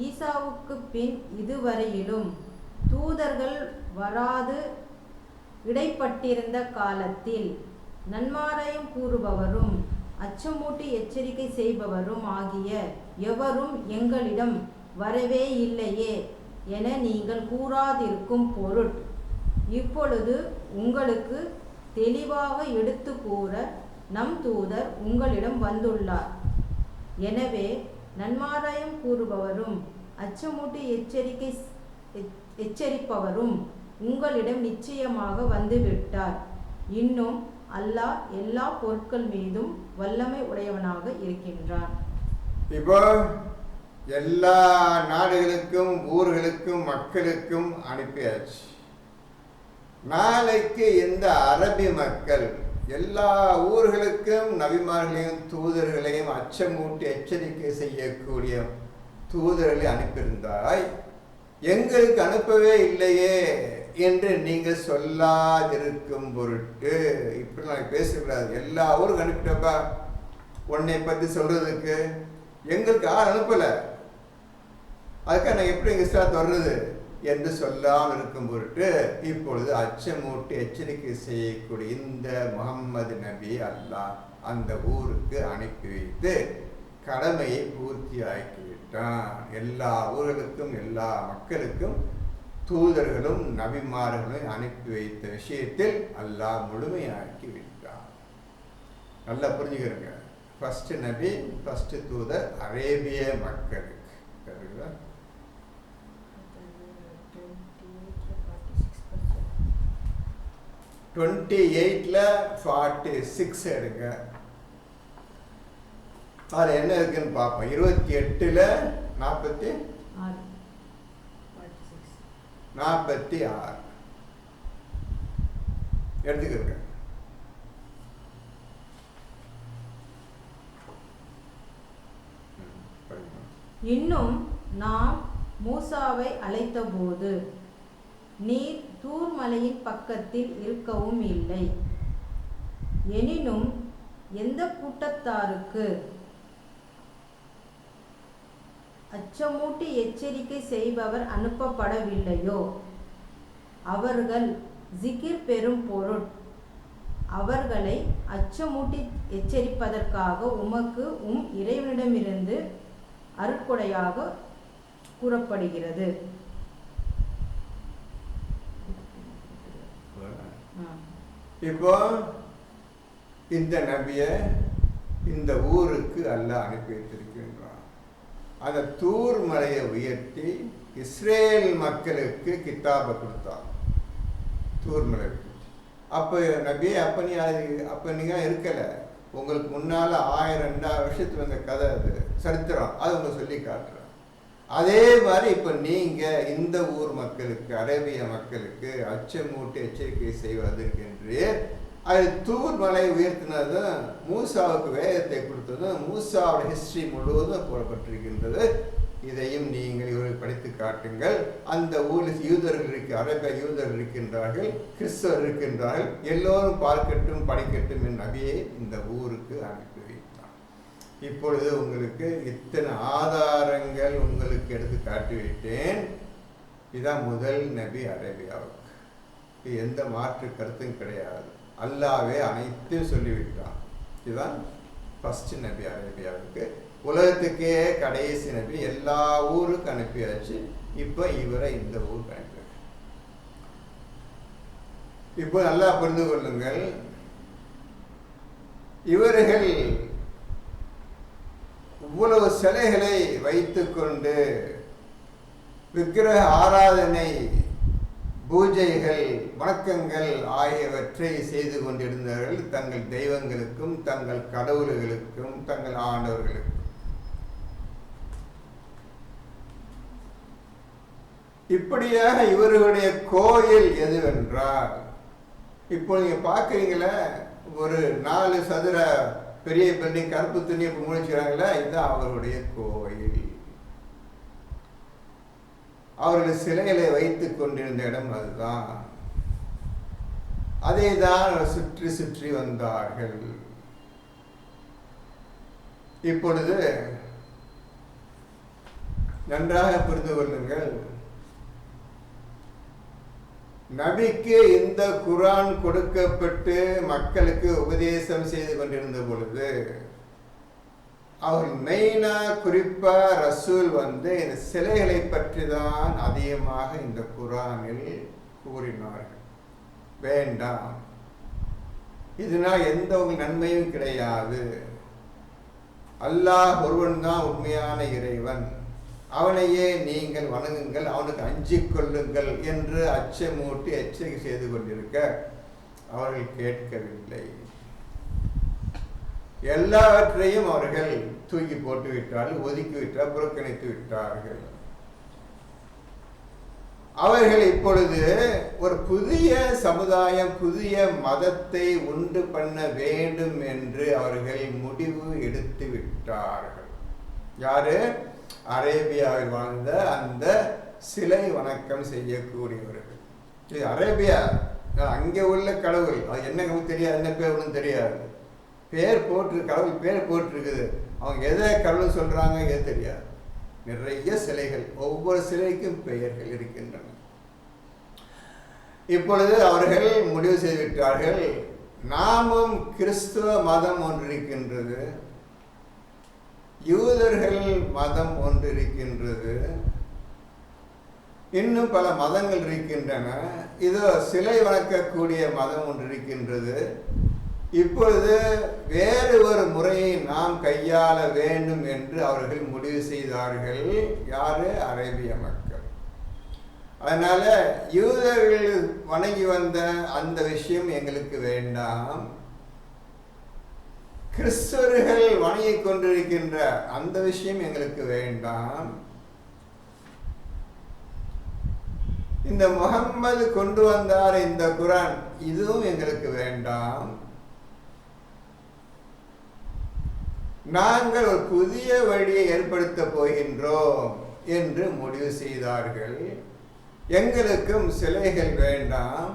ஈசாவுக்கு பின் இதுவரையிலும் தூதர்கள் வராது இடைப்பட்டிருந்த காலத்தில் நன்மாராயம் கூறுபவரும் அச்சமூட்டி எச்சரிக்கை செய்பவரும் ஆகிய எவரும் எங்களிடம் வரவே இல்லையே என நீங்கள் கூறாதிருக்கும் பொருட் இப்பொழுது உங்களுக்கு தெளிவாக எடுத்து கூற நம் தூதர் உங்களிடம் வந்துள்ளார். எனவே நன்மாராயம் கூறுபவரும் அச்சமூட்டி எச்சரிப்பவரும் உங்களிடம் நிச்சயமாக வந்துவிட்டார். இன்னும் அல்லாஹ் எல்லா பொருட்கள் மீதும் வல்லமை உடையவனாக இருக்கின்றான். இப்போ எல்லா நாடுகளுக்கும் ஊர்களுக்கும் மக்களுக்கும் அனுப்பியாச்சு. நாளைக்கு இந்த அரபி மக்கள் எல்லா ஊர்களுக்கும் நபிமார்களையும் தூதர்களையும் அச்சமூட்டி எச்சரிக்கை செய்யக்கூடிய தூதர்களை அனுப்பியிருந்தாய், எங்களுக்கு அனுப்பவே இல்லையே என்று நீங்கள் சொல்லாதிருக்கும் பொருட்டு. இப்படி நான் பேசக்கூடாது. எல்லா ஊருக்கும் அனுப்பிட்டப்பா உன்னை பற்றி சொல்றதுக்கு எங்களுக்கு யார் அனுப்பலை, அதுக்காக நான் எப்படி எங்கள் இஸ்லாத்து வர்றது என்று சொல்லாமல் இருக்கும் பொருட்டு இப்பொழுது அச்சமூட்டி எச்சரிக்கை செய்யக்கூடிய இந்த முகம்மது நபி அல்லாஹ் அந்த ஊருக்கு அனுப்பி வைத்து கடமையை பூர்த்தி ஆக்கிவிட்டான். எல்லா ஊர்களுக்கும் எல்லா மக்களுக்கும் தூதர்களும் நபிமார்களும் அனுப்பி வைத்த விஷயத்தில் அல்லாஹ் முழுமையாக்கி விட்டான். நல்லா புரிஞ்சுக்கிறங்க. ஃபர்ஸ்ட் நபி, ஃபர்ஸ்ட் தூதர் அரேபிய மக்களுக்கு. 28ல் 46 எடுங்க. அது என்ன இருக்குன்னு பார்ப்போம். 28ல் 46 எடுத்துக்கிறேங்க. இன்னும் நாம் மூசாவை அழைத்தபோது நீர் தூர் மலையின் பக்கத்தில் இருக்கவும் இல்லை. எனினும் எந்த கூட்டத்தாருக்கு அச்சமூட்டி எச்சரிக்கை செய்பவர் அனுப்பப்படவில்லையோ? அவர்கள் ஜிகிர் பெறும் பொருட் அவர்களை அச்சமூட்டி எச்சரிப்பதற்காக உமக்கு இறைவனிடமிருந்து அருட்கொடையாக கூறப்படுகிறது. இப்போ இந்த நபியை இந்த ஊருக்கு அல்லாஹ் அனுப்பி வைத்திருக்கின்றான். அந்த தூர் மலையை உயர்த்தி இஸ்ரேல் மக்களுக்கு கித்தாபை கொடுத்தான். தூர் மலை. அப்போ நபியே அப்போ நீங்கள் இருக்கலை. உங்களுக்கு முன்னால் 1000-2000 வருஷத்துக்கு வந்த கதை, அது சரித்திரம், அது உங்களுக்கு சொல்லி காட்டுறேன். அதே மாதிரி இப்போ நீங்கள் இந்த ஊர் மக்களுக்கு, அரேபிய மக்களுக்கு அச்சமூட்டி எச்சரிக்கை செய்வதற்கென்று அது தூர் மலை உயர்த்தினதும், மூசாவுக்கு வேதத்தை கொடுத்ததும், மூசாவோட ஹிஸ்டரி முழுவதும் போடப்பட்டிருக்கின்றது. இதையும் நீங்கள் இவர்கள் படித்து காட்டுங்கள். அந்த ஊரில் யூதர்கள் அரேபிய யூதர்கள் இருக்கின்றார்கள், கிறிஸ்தவர் இருக்கின்றார்கள், எல்லோரும் பார்க்கட்டும் படிக்கட்டும் என் நபியை இந்த ஊருக்கு அனுப்பி வைத்தார். இப்பொழுது உங்களுக்கு இத்தனை ஆதாரங்கள் உங்களுக்கு எடுத்து காட்டி வைத்தேன். இதுதான் முதல் நபி அரேபியாவுக்கு. எந்த மாற்று கருத்தும் கிடையாது. அல்லாவே அனைத்தையும் சொல்லிவிட்டான். இதுதான் ஃபர்ஸ்ட் நபி அரேபியாவுக்கு. உலகத்துக்கே கடைசி நபி. எல்லா ஊருக்கு அனுப்பியாச்சு. இப்போ இவரை இந்த ஊருக்கு அனுப்பி. இப்போ நல்லா புரிந்து கொள்ளுங்கள். இவர்கள் இவ்வளவு சிலைகளை வைத்துக்கொண்டு விக்கிரக ஆராதனை, பூஜைகள், வணக்கங்கள் ஆகியவற்றை செய்து கொண்டிருந்தார்கள். தங்கள் தெய்வங்களுக்கும், தங்கள் கடவுள்களுக்கும், தங்கள் ஆண்டவர்களுக்கும். இப்படியாக இவர்களுடைய கோயில் எதுவென்றால், இப்போ நீங்க பார்க்குறீங்களே, ஒரு 4 சதுர பெரிய பில்டிங், கருப்பு துணி இப்போ முடிச்சுக்கிறாங்களே, இதுதான் அவருடைய கோயில். அவர்கள் சிலைகளை வைத்துக் கொண்டிருந்த இடம் அதுதான். அதை தான் சுற்றி சுற்றி வந்தார்கள். இப்பொழுது நன்றாக புரிந்து கொள்ளுங்கள். நபிக்கு இந்த குர்ஆன் கொடுக்கப்பட்டு மக்களுக்கு உபதேசம் செய்து கொண்டிருந்த பொழுது, அவர் மெயினா குறிப்பா ரசூல் இந்த சிலைகளை பற்றி தான் அதிகமாக இந்த குர்ஆனில் கூறினார்கள். வேண்டாம், இதனால் எந்த ஒரு நன்மையும் கிடையாது. அல்லாஹ் ஒருவன் தான் உண்மையான இறைவன், அவனையே நீங்கள் வணங்குங்கள், அவனுக்கு அஞ்சிக் கொள்ளுங்கள் என்று அச்சமூட்டி எச்சரிக்கை செய்து கொண்டிருக்க அவர்கள் கேட்கவில்லை. எல்லாவற்றையும் அவர்கள் தூக்கி போட்டு விட்டார்கள், ஒதுக்கி விட்டார், புறக்கணித்து விட்டார்கள். அவர்கள் இப்பொழுது ஒரு புதிய சமுதாயம், புதிய மதத்தை உண்டு பண்ண வேண்டும் என்று அவர்கள் முடிவு எடுத்து விட்டார்கள். யாரு? அரேபியாவில் வாழ்ந்த அந்த சிலை வணக்கம் செய்யக்கூடியவர்கள். இது அரேபியா, அங்கே உள்ள கடவுள், அது என்ன தெரியாது, என்ன பேர் ஒன்றும் தெரியாது. பேர் போட்டு, கடவுள் பேர் போட்டிருக்குது. அவங்க எதை கடவுள் சொல்றாங்க எது தெரியாது. நிறைய சிலைகள், ஒவ்வொரு சிலைக்கும் பெயர்கள் இருக்கின்றன. இப்பொழுது அவர்கள் முடிவு செய்துவிட்டார்கள், நாமும் கிறிஸ்துவ மதம் ஒன்று இருக்கின்றது, யூதர்கள் மதம் ஒன்று இருக்கின்றது, இன்னும் பல மதங்கள் இருக்கின்றன, இதோ சிலை வணக்கக்கூடிய மதம் ஒன்று இருக்கின்றது. இப்பொழுது வேறு ஒரு முறையை நாம் கையாள வேண்டும் என்று அவர்கள் முடிவு செய்தார்கள். யாரு? அரேபிய மக்கள். அதனால யூதர்கள் வணங்கி வந்த அந்த விஷயம் எங்களுக்கு வேண்டாம், கிறிஸ்தவர்கள் வணங்கிக் கொண்டிருக்கின்ற அந்த விஷயம் எங்களுக்கு வேண்டாம், இந்த முஹம்மது கொண்டு வந்தார் இந்த குர்ஆன், இதுவும் எங்களுக்கு வேண்டாம். நாங்கள் ஒரு புதிய வழியை ஏற்படுத்த போகின்றோம் என்று முடிவு செய்தார்கள். எங்களுக்கும் சிலைகள் வேண்டாம்,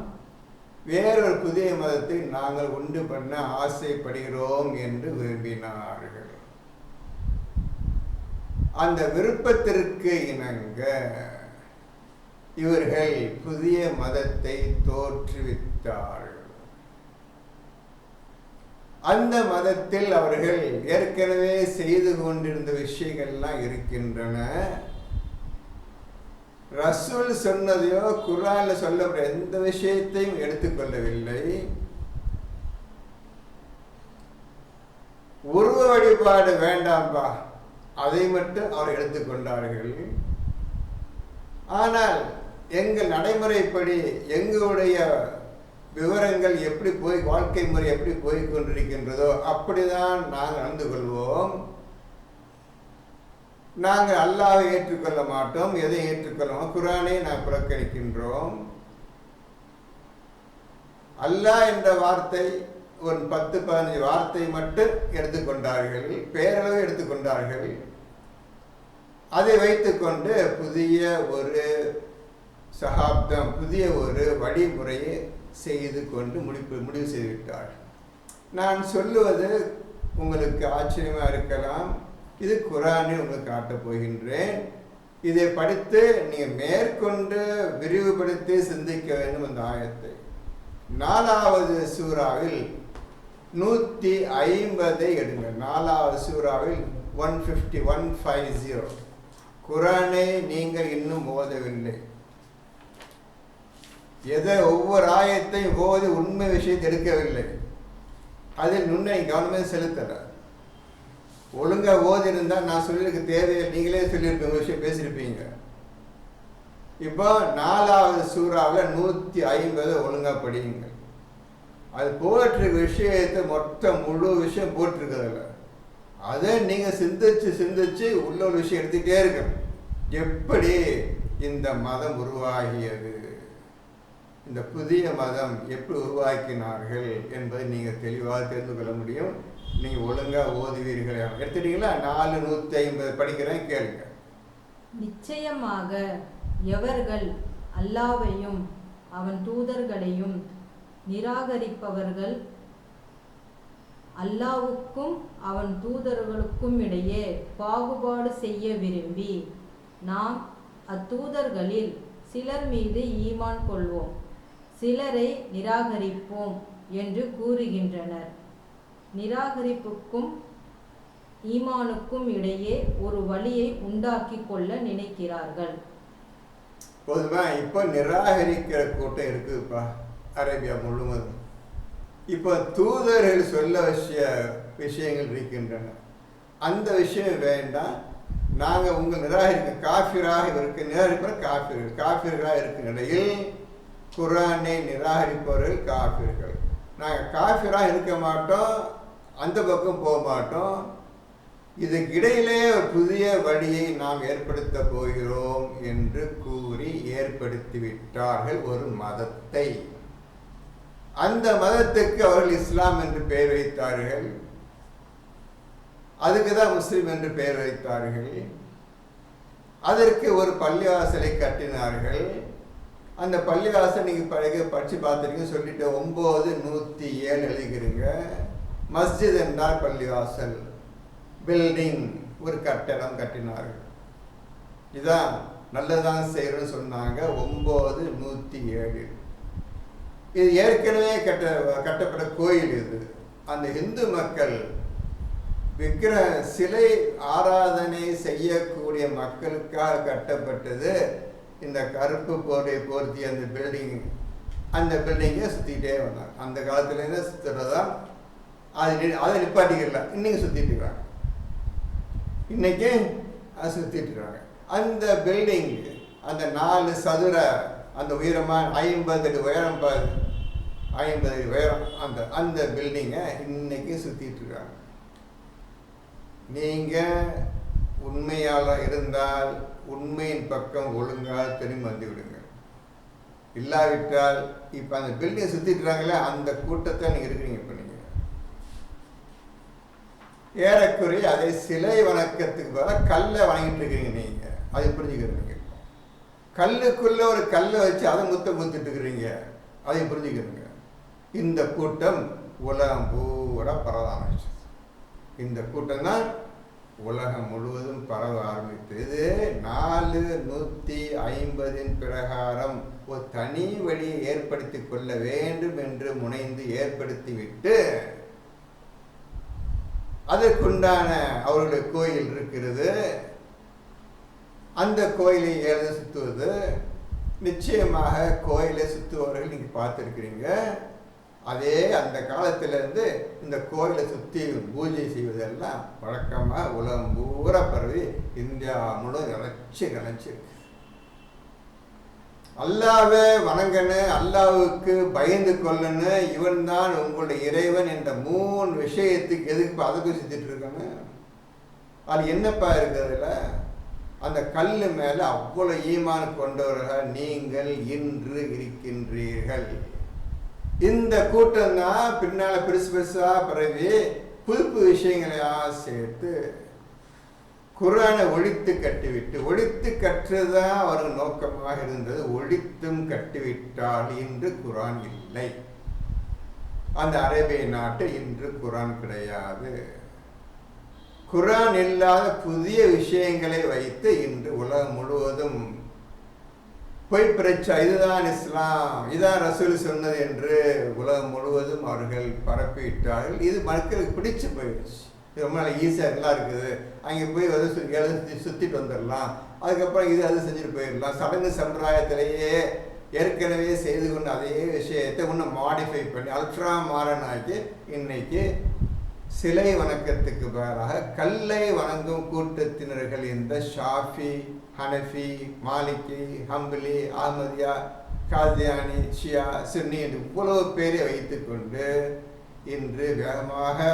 வேறொரு புதிய மதத்தை நாங்கள் உண்டு பண்ண ஆசைப்படுகிறோம் என்று விரும்பினார்கள். அந்த விருப்பத்திற்கு இணங்க இவர்கள் புதிய மதத்தை தோற்றுவித்தார்கள். அந்த மதத்தில் அவர்கள் ஏற்கனவே செய்து கொண்டிருந்த விஷயங்கள்லாம் இருக்கின்றன. ரசூல் சொன்னதையோ குர்ஆன்ல சொல்லப்பட்ட எந்த விஷயத்தையும் எடுத்துக்கொள்ளவில்லை. உருவ வழிபாடு வேண்டாம்பா, அதை மட்டும் அவர் எடுத்துக்கொண்டார்கள். ஆனால் எங்கள் நடைமுறைப்படி எங்களுடைய விவரங்கள் எப்படி போய், வாழ்க்கை முறை எப்படி போய் கொண்டிருக்கின்றதோ அப்படிதான் நாங்கள் நடந்து கொள்வோம். நாங்கள் அல்லாஹ்வை ஏற்றுக்கொள்ள மாட்டோம், எதை ஏற்றுக்கொள்ளோம், குர்ஆனை நாங்கள் புறக்கணிக்கின்றோம். அல்லாஹ் என்ற வார்த்தை ஒரு 10-15 வார்த்தை மட்டும் எடுத்துக்கொண்டார்கள், பேரளவு எடுத்துக்கொண்டார்கள். அதை வைத்துக்கொண்டு புதிய ஒரு சகாப்தம், புதிய ஒரு வழிமுறையை செய்து கொண்டு முடிவு செய்துவிட்டார். நான் சொல்லுவது உங்களுக்கு ஆச்சரியமாக இருக்கலாம். இது குர்ஆனில் உங்களுக்கு காட்டப் போகின்றேன். இதை படித்து நீங்கள் மேற்கொண்டு விரிவுபடுத்தி சிந்திக்க வேண்டும். இந்த ஆயத்தை 4வது சூறாவில் 150 எடுங்க. 4வது சூறாவில் 150 குர்ஆனை நீங்கள் இன்னும் ஓதவில்லை. ஒவ்வொரு ஆயத்தையும் ஓதி உண்மை விஷயத்தை எடுக்கவில்லை. அதில் நுண்ணை கவனமே செலுத்தலை. ஒழுங்கா ஓதி இருந்தால் நான் சொல்லியிருக்க தேவையை நீங்களே சொல்லியிருப்பீங்க, விஷயம் பேசியிருப்பீங்க. இப்போ 4வது சூறாவில் 150 ஒழுங்கா படியுங்க. அது போட்டிருக்க விஷயத்தை மொத்தம் முழு விஷயம் போட்டிருக்கிறதில்ல. அதை நீங்கள் சிந்திச்சு உள்ள ஒரு விஷயம் எடுத்துக்கிட்டே இருக்கணும். எப்படி இந்த மதம் உருவாகியது, இந்த புதிய மதம் எப்படி உருவாக்கினார்கள் என்பதை நீங்கள் தெளிவாக தெரிந்து கொள்ள முடியும். நீங்கள் ஒழுங்காக ஓதுவீர்கள். எடுத்துட்டீங்களா? 450 படிக்கிறேன், கேளுங்க. நிச்சயமாக எவர்கள் அல்லாஹ்வையும் அவன் தூதர்களையும் நிராகரிப்பவர்கள் அல்லாஹ்வுக்கும் அவன் தூதர்களுக்கும் இடையே பாகுபாடு செய்ய விரும்பி நாம் அத்தூதர்களில் சிலர் மீது ஈமான் கொள்வோம், சிலரை நிராகரிப்போம் என்று கூறுகின்றனர். நிராகரிப்புக்கும் ஈமானுக்கும் இடையே ஒரு வழியை உண்டாக்கி கொள்ள நினைக்கிறார்கள். போதுமா? இப்போ நிராகரிக்கிற கூட்டம் இருக்குதுப்பா அரேபியா முழுவதும். இப்போ தூதர்கள் சொல்ல விஷயங்கள் இருக்கின்றன. அந்த விஷயம் வேண்டாம். நாங்கள் உங்கள் நிராகரிக்க காஃபிராக இருக்க நிராகரிப்ப காஃபிர்களாக இருக்கும் நிலையில் குர்ஆனை நிராகரிப்பவர்கள் காஃபிர்கள். நாங்கள் காஃபிராக இருக்க மாட்டோம், அந்த பக்கம் போக மாட்டோம். இதுக்கு இடையிலே ஒரு புதிய வழியை நாம் ஏற்படுத்த போகிறோம் என்று கூறி ஏற்படுத்திவிட்டார்கள் ஒரு மதத்தை. அந்த மதத்துக்கு அவர்கள் இஸ்லாம் என்று பெயர் வைத்தார்கள். அதுக்கு தான் முஸ்லிம் என்று பெயர் வைத்தார்கள். அதற்கு ஒரு பள்ளிவாசலை கட்டினார்கள். அந்த பள்ளிவாசல் நீங்கள் படித்து பார்த்துருக்கீங்க, சொல்லிட்டு 907 எழுதிக்கிறீங்க. மஸ்ஜித் என்றால் பள்ளிவாசல், பில்டிங், ஒரு கட்டடம் கட்டினார்கள். இதான் நல்லதான் செய்யணும்னு சொன்னாங்க. 907 இது ஏற்கனவே கட்டப்பட்ட கோயில். இது அந்த இந்து மக்கள் விக்கிரக சிலை ஆராதனை செய்யக்கூடிய மக்களுக்காக கட்டப்பட்டது. இந்த கருப்பு போர்த்திய அந்த பில்டிங், அந்த பில்டிங்கை சுற்றிக்கிட்டே வந்தாங்க. அந்த காலத்துலேருந்து சுற்றுறதா அதை நிப்பாட்டிக்கல, இன்னைக்கு சுற்றிட்டு இருக்காங்க. இன்னைக்கு அதை சுற்றிட்டு இருக்காங்க. அந்த பில்டிங், அந்த 4 சதுர, அந்த உயரமாக 50 அடி உயரம், 50 அடி உயரம், அந்த பில்டிங்கை இன்னைக்கு சுற்றிட்டு இருக்காங்க. நீங்கள் உண்மையாளர் இருந்தால் உண்மையின் பக்கம் ஒழுங்காக திரும்பி வந்து விடுங்க. இல்லாவிட்டால் இப்போ அந்த பில்டிங்கை சுற்றிட்டுறாங்களே, அந்த கூட்டத்தை நீங்கள் இருக்கிறீங்க. இப்போ நீங்கள் ஏறக்குறைய அதை சிலை வணக்கத்துக்கு பதிலாக கல்லை வணங்கிட்டு இருக்கிறீங்க. நீங்கள் அதை புரிஞ்சுக்கிறீங்க. கல்லுக்குள்ளே ஒரு கல்லை வச்சு அதை முத்திட்டு இருக்கிறீங்க. அதை புரிஞ்சுக்கிறீங்க. இந்த கூட்டம் உலகம் பூரா பரவாயில்ல. இந்த கூட்டம் தான் உலகம் முழுவதும் பரவ ஆரம்பித்தது. 450 பிரகாரம் ஒரு தனி வழியை ஏற்படுத்தி கொள்ள வேண்டும் என்று முனைந்து ஏற்படுத்திவிட்டு அதற்குண்டான அவர்களுடைய கோயில் இருக்கிறது. அந்த கோயிலை எழுத சுற்றுவது, நிச்சயமாக கோயிலை சுற்றுவவர்கள் நீங்கள் பார்த்துருக்கிறீங்க. அதே அந்த காலத்திலேருந்து இந்த கோயிலை சுற்றி பூஜை செய்வதெல்லாம் வழக்கமாக உலகம் பூரா பரவி இந்தியா முழுவதும் நினைச்சிருக்கு. அல்லாவை வணங்கணும், அல்லாவுக்கு பயந்து கொள்ளணும், இவன் தான் உங்களுடைய இறைவன் என்ற 3 விஷயத்துக்கு எதுக்கு அதை போய் சுற்றிட்டு இருக்கணும்? அது என்னப்பா இருக்கிறதுல அந்த கல் மேலே அவ்வளோ ஈமான் கொண்டவர்கள் நீங்கள் இன்று இருக்கின்றீர்கள். இந்த கூட்டம் தான் பின்னால் பெருசு பெருசாக பரவி புது விஷயங்களையா சேர்த்து குர்ஆனை ஒழித்து கட்டிவிட்டு, ஒழித்து கற்றுதான் அவர்கள் நோக்கமாக இருந்தது. ஒழித்தும் கட்டிவிட்டால் இன்று குர்ஆன் இல்லை. அந்த அரேபிய நாட்டு இன்று குர்ஆன் கிடையாது. குர்ஆன் இல்லாத புதிய விஷயங்களை வைத்து இன்று உலகம் முழுவதும் பொய் பிரச்சா, இதுதான் இஸ்லாம், இதான் ரசூல் சொன்னது என்று உலகம் முழுவதும் அவர்கள் பரப்பிவிட்டார்கள். இது மக்களுக்கு பிடிச்சு போயிடுச்சு. இது ரொம்ப ஈஸியாக நல்லா இருக்குது, அங்கே போய் எழுதி சுற்றிட்டு வந்துடலாம், அதுக்கப்புறம் இது அது செஞ்சுட்டு போயிடலாம். சடங்கு சம்பிரதாயத்திலேயே ஏற்கனவே செய்து கொண்டு அதே விஷயத்தை இன்னும் மாடிஃபை பண்ணி அல்ட்ரா மாடர்ன் ஆக்கி இன்னைக்கு சிலை வணக்கத்துக்கு பதிலாக கல்லை வணங்கும் கூட்டத்தினர்கள் இந்த ஷாஃபி, ஹனஃபி, மாலிகி, ஹம்பலி, அஹ்மதியா, காதியானி, ஷியா, சுன்னி என்று இவ்வளவு பேரை வைத்து கொண்டு இன்று வேகமாக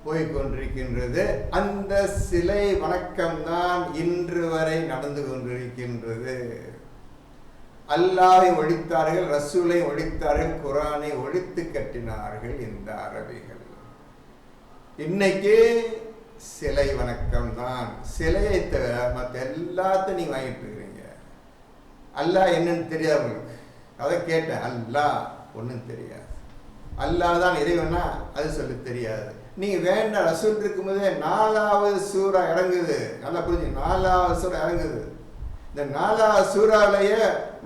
போய்கொண்டிருக்கின்றது. அந்த சிலை வணக்கம்தான் இன்று வரை நடந்து கொண்டிருக்கின்றது. அல்லாஹை ஒழித்தார்கள், ரசூலை ஒழித்தார்கள், குர்ஆனை ஒழித்து கட்டினார்கள் இந்த அரபிகள். இன்னைக்கு சிலை வணக்கம் தான். சிலையை தவிர மற்ற எல்லாத்தையும் நீங்கள் வாங்கிட்டு இருக்கிறீங்க. அல்லாஹ் என்னன்னு தெரியாது உங்களுக்கு. அதை கேட்டேன், அல்லாஹ் ஒன்றும் தெரியாது. அல்லாஹ் தான் இறைவனா அது சொல்லி தெரியாது. நீங்கள் வேண்டாம், ரசூல் இருக்கும்போதே 4வது சூறா இறங்குது. நல்லா புரிஞ்சு, 4வது சூறா இறங்குது. இந்த 4வது சூறாவிலேயே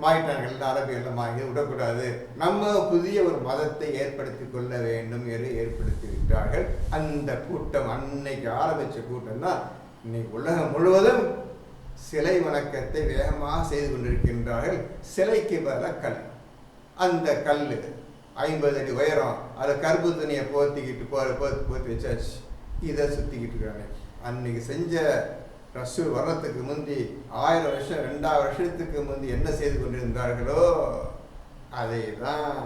மாறிட்டாங்க எல்லா அரபியெல்லாம் வாங்கி விடக்கூடாது, நம்ம புதிய ஒரு மதத்தை ஏற்படுத்தி கொள்ள வேண்டும் என்று ஏற்படுத்தி விட்டார்கள். அந்த கூட்டம் அன்னைக்கு ஆரம்பித்த கூட்டம் தான் இன்னைக்கு உலகம் முழுவதும் சிலை வணக்கத்தை வேகமாக செய்து கொண்டிருக்கின்றார்கள். சிலைக்கு பதிலாக கல். அந்த கல் 50 அடி உயரம், அதில் கருப்பு துணியை போர்த்திக்கிட்டு போர்த்தி வச்சாச்சு. இதை சுற்றிக்கிட்டு இருக்காங்க. அன்னைக்கு செஞ்ச ரசூல் வர்றதுக்கு முந்தி 1000 வருஷம் 2000 வருஷத்துக்கு முந்தி என்ன செய்து கொண்டிருந்தார்களோ அதை தான்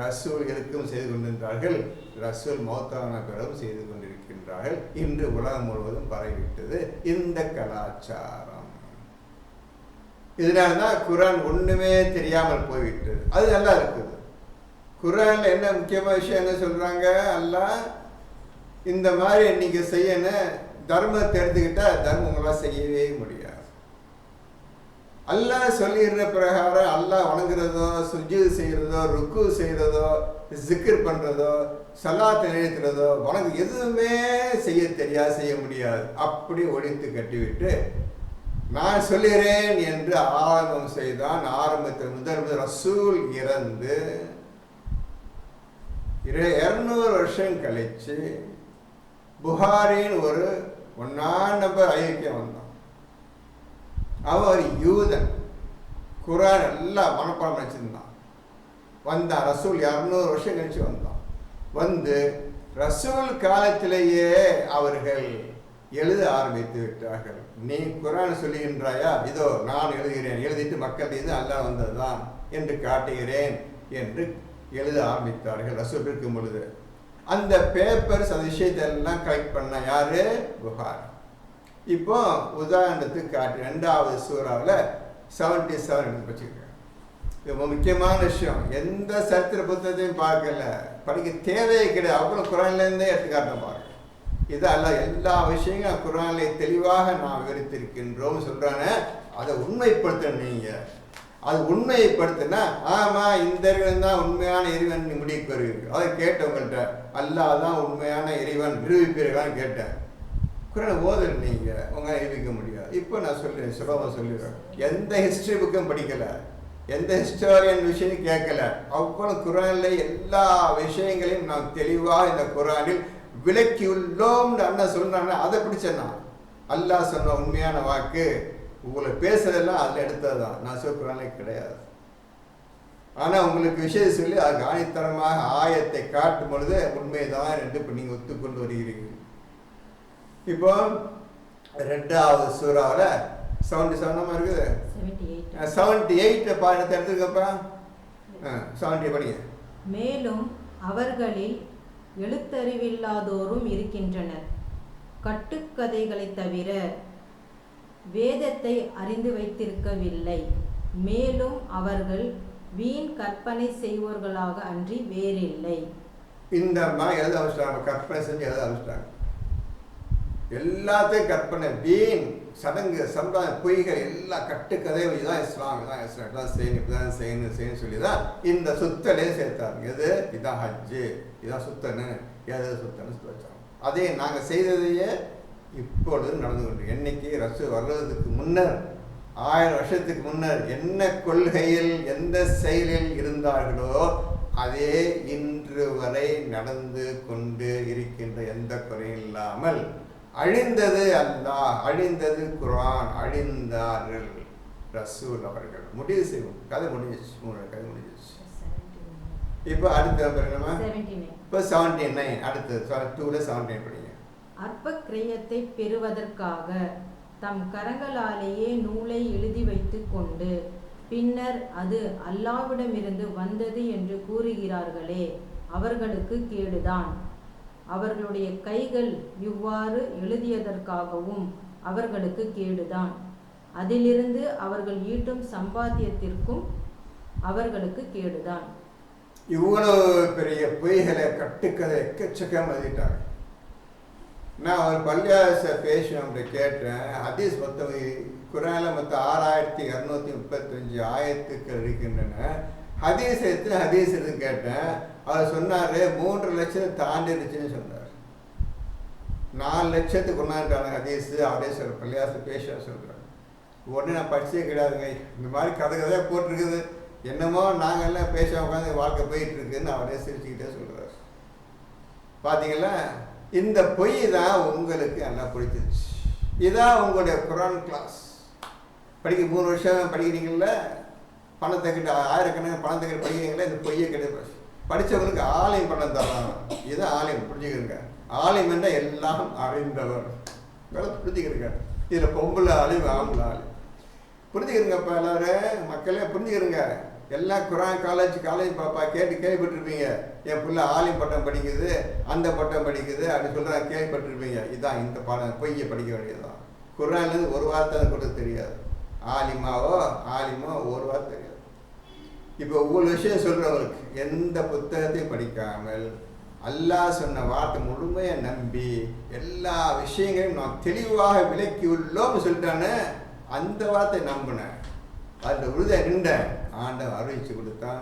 ரசூல்களுக்கும் செய்து கொண்டிருந்தார்கள். ரசூல் மௌத்தான பிறகு செய்து கொண்டிருக்கின்றார்கள். இன்று உலகம் முழுவதும் பரவிவிட்டது இந்த கலாச்சாரம். இதனால்தான் குர்ஆன் ஒண்ணுமே தெரியாமல் போய்விட்டது. அது நல்லா இருக்குது. குர்ஆன்ல என்ன முக்கியமான விஷயம் என்ன சொல்றாங்க? அல்லாஹ் இந்த மாதிரி நீங்க செய்யணும், தர்மத்தை எடுத்துக்கிட்டா தர்மம் உங்களால் செய்யவே முடியாது. அல்லாஹ் சொல்லிடுற பிரகாரம் அல்லாஹ் வணங்குறதோ, சுஜூது செய்கிறதோ, ருக்கு செய்கிறதோ, ஜிக்ர் பண்ணுறதோ, சலாத்தை நிறுத்துறதோ, வணங்கு எதுவுமே செய்ய தெரியாது, செய்ய முடியாது. அப்படி ஒழித்து கட்டிவிட்டு நான் சொல்லுகிறேன் என்று ஆரம்பம் செய்தான். ஆரம்பத்தில் முதல் ரசூல் இறந்து 200 வருஷம் கழிச்சு புகாரின் ஒரு 1ஆம் நபர் ஐக்கியம் வந்தான். அவர் யூதன், குர்ஆன் எல்லாம் மனப்பாடம் வச்சிருந்தான். வந்தான் ரசூல் 200 வருஷம் கழிச்சு வந்தான். வந்து ரசூல் காலத்திலேயே அவர்கள் எழுத ஆரம்பித்து விட்டார்கள். நீ குர்ஆன் சொல்லுகின்றாயா? இதோ நான் எழுதுகிறேன், எழுதிட்டு மக்கள் இது அல்லாஹ் வந்ததுதான் என்று காட்டுகிறேன் என்று எழுத ஆரம்பித்தார்கள். ரசூல் இருக்கும் பொழுது அந்த பேப்பர்ஸ் அந்த விஷயத்தை எல்லாம் கலெக்ட் பண்ண யாரு? புகார். இப்போ உதாரணத்துக்கு காட்டு 2வது சூறாவில் 77 வச்சுருக்கேன். ரொம்ப முக்கியமான விஷயம். எந்த சரித்திர புத்தகத்தையும் பார்க்கல, படிக்க தேவையே கிடையாது. அவ்வளோ குர்ஆன்லேருந்தே எடுத்துக்காட்ட பாருங்க. இதெல்லாம் எல்லா விஷயங்களும் குர்ஆனிலே தெளிவாக நான் விவரித்திருக்கின்றோம் சொல்றானே, அதை உண்மைப்படுத்த நீங்க. அது உண்மைப்படுத்தினா ஆமா இந்த இறைவன் தான் உண்மையான இறைவன் முடிவுக்கு வருவீர்கள். அதை கேட்டவங்கள்ட்ட அல்லாஹ் தான் உண்மையான இறைவன் நிரூபிப்பீர்களான்னு கேட்டேன். குரானை ஓதல் நீங்கள் உங்களால் நிரூபிக்க முடியாது. இப்போ நான் சொல்லுறேன், சுலபமாக சொல்லிடுறேன். எந்த ஹிஸ்ட்ரி புக்கும் படிக்கலை, எந்த ஹிஸ்டாரியன் விஷயம் கேட்கல. அவ்வளோ குரானில் எல்லா விஷயங்களையும் நான் தெளிவாக இந்த குரானில் விளக்கியுள்ளோம்னு அண்ணன் சொல்கிறாங்க. அதை பிடிச்சேன்னா அல்லாஹ் சொன்ன உண்மையான வாக்கு உங்களை பேசுறதெல்லாம் அதில் எடுத்தது தான். நான் சொல்ல குரானே கிடையாது. ஆனால் உங்களுக்கு விஷயம் சொல்லி அதுக்கு ஆணித்தரமாக ஆயத்தை காட்டும் பொழுது உண்மைதான் என்று இப்போ நீங்கள் ஒத்துக்கொண்டு வருகிறீர்கள். இப்போ 2வது சூறாவில் 77 இருக்குது, 78 பாடத்தை எடுத்துக்கப்பா. 70 படிங்க. மேலும் அவர்களில் எழுத்தறிவில்லாதோரும் இருக்கின்றனர், கட்டுக்கதைகளை தவிர வேதத்தை அறிந்து வைத்திருக்கவில்லை. மேலும் அவர்கள் வீண் கற்பனை செய்வோர்களாக அன்றி வேறில்லை. இந்த மாதிரி எழுத ஆரம்பிச்சிட்டாங்க, கற்பனை செஞ்சு எழுத ஆரம்பிச்சிட்டாங்க. எல்லாத்தையும் கற்பனை, வீண் சடங்கு சம்பிரதாயம் பொய்கள் எல்லாம் கட்டுக்கதை. இதுதான் இஸ்லாம், இதுதான் இஸ்லாம், இப்படிதான் செய்யணும், இப்படிதான் செய்யணும் சொல்லி தான் இந்த சுத்தலே சேர்த்தாங்க. எது இதான் ஹஜ்ஜு, இதான் சுத்தன்னு, எது சுத்தன்னு சொல்லி வச்சாங்க. அதே நாங்கள் செய்ததையே இப்பொழுது நடந்து கொண்டு, என்னைக்கு ரசூல் வர்றதுக்கு முன்னர் 1000 வருஷத்துக்கு முன்னர் என்ன கொள்கையில் எந்த செயலில் இருந்தார்களோ அதே இன்று வரை நடந்து கொண்டு இருக்கின்ற எந்த குறையும் இல்லாமல். அழிந்தது அல்லாஹ், அழிந்தது குர்ஆன், அழிந்தார்கள் ரசூல் அவர்கள். முடிவு செய்வோம், கதை முடிஞ்சிச்சு, 3 கதை முடிஞ்சிச்சு. இப்போ அடுத்த என்னமா, இப்போ 79 அடுத்தது 2ல 79 படிங்க. அற்ப கிரயத்தை பெறுவதற்காக தம் கரங்களாலேயே நூலை எழுதி வைத்து கொண்டு பின்னர் அது அல்லாஹ்விடமிருந்து வந்தது என்று கூறுகிறார்களே, அவர்களுக்கு கேடுதான். அவர்களுடைய கைகள் இவ்வாறு எழுதியதற்காகவும் அவர்களுக்கு கேடுதான். அதிலிருந்து அவர்கள் ஈட்டும் சம்பாத்தியத்திற்கும் அவர்களுக்கு கேடுதான். இவ்வளவு பெரிய பொய்களை கட்டுக்கதை எக்கச்சக்கம் எழுதிட்டாங்க. நான் ஒரு பள்ளியாச பேசுகிறவங்க கேட்டேன். ஹதீஸ் மொத்தம் குரானில் மொத்தம் 6235 ஆயத்துக்கள் இருக்கின்றன. ஹதீஸ் எத்தனை ஹதீஸ் இருக்குன்னு கேட்டேன். அவர் சொன்னார் 3 லட்சம் தாண்டிடுச்சுன்னு சொன்னார். 4 லட்சத்துக்கு கொண்டாண்டான ஹதீஸு அவரே சொல்ற பள்ளியாச பேச சொல்கிறார். உடனே நான் படிச்சே கிடையாதுங்க, இந்த மாதிரி கதை கதையாக போட்டிருக்குது, என்னமோ நாங்கள் எல்லாம் பேச உட்காந்து வாழ்க்கை போயிட்டு இருக்குன்னு அவரே சிரிச்சுக்கிட்டே சொல்கிறார். பார்த்தீங்களா, இந்த பொய் தான் உங்களுக்கு நல்லா பிடிச்சிருச்சு. இதான் உங்களுடைய குரான் கிளாஸ். படிக்க 3 வருஷம் படிக்கிறீங்கள, பணத்தை கிட்ட ஆயிரக்கணக்கான பணத்தை கிட்ட படிக்கிறீங்களா, இந்த பொய்யை கிடையாது. படித்தவங்களுக்கு ஆலயம் பணம் தரலாம். இதுதான் ஆலயம், புரிஞ்சுக்கிறீங்க. ஆலயம் என்றால் எல்லாம் அறிந்தவர், புரிஞ்சுக்கிறீங்க. இதில் பொம்பளை ஆலயம், ஆம்பளை ஆலயம், புரிஞ்சுக்கிறீங்க. இப்போ எல்லாரும் மக்களே புரிஞ்சுக்கிறீங்க. எல்லாம் குரான் காலேஜ் பாப்பா கேள்விப்பட்டிருப்பீங்க. என் பிள்ளை ஆலிம் பட்டம் படிக்குது, அந்த பட்டம் படிக்குது அப்படி சொல்கிறாங்க, கேள்விப்பட்டிருப்பீங்க. இதுதான் இந்த பாடம், பொய்யை படிக்க வேண்டியதுதான். குரான்லேருந்து ஒரு வார்த்தை கூட தெரியாது. ஆலிமோ ஒரு வார்த்தை தெரியாது. இப்போ ஒவ்வொரு விஷயம் சொல்கிறவருக்கு எந்த புத்தகத்தையும் படிக்காமல் அல்லாஹ் சொன்ன வார்த்தை முழுமையாக நம்பி எல்லா விஷயங்களையும் நான் தெளிவாக விளக்கி உள்ளோம்னு சொல்லிட்டானே, அந்த வார்த்தை நம்பினேன், அதில் உறுதியை நின்றேன். ஆண்டவன் அறிவிச்சு கொடுத்தா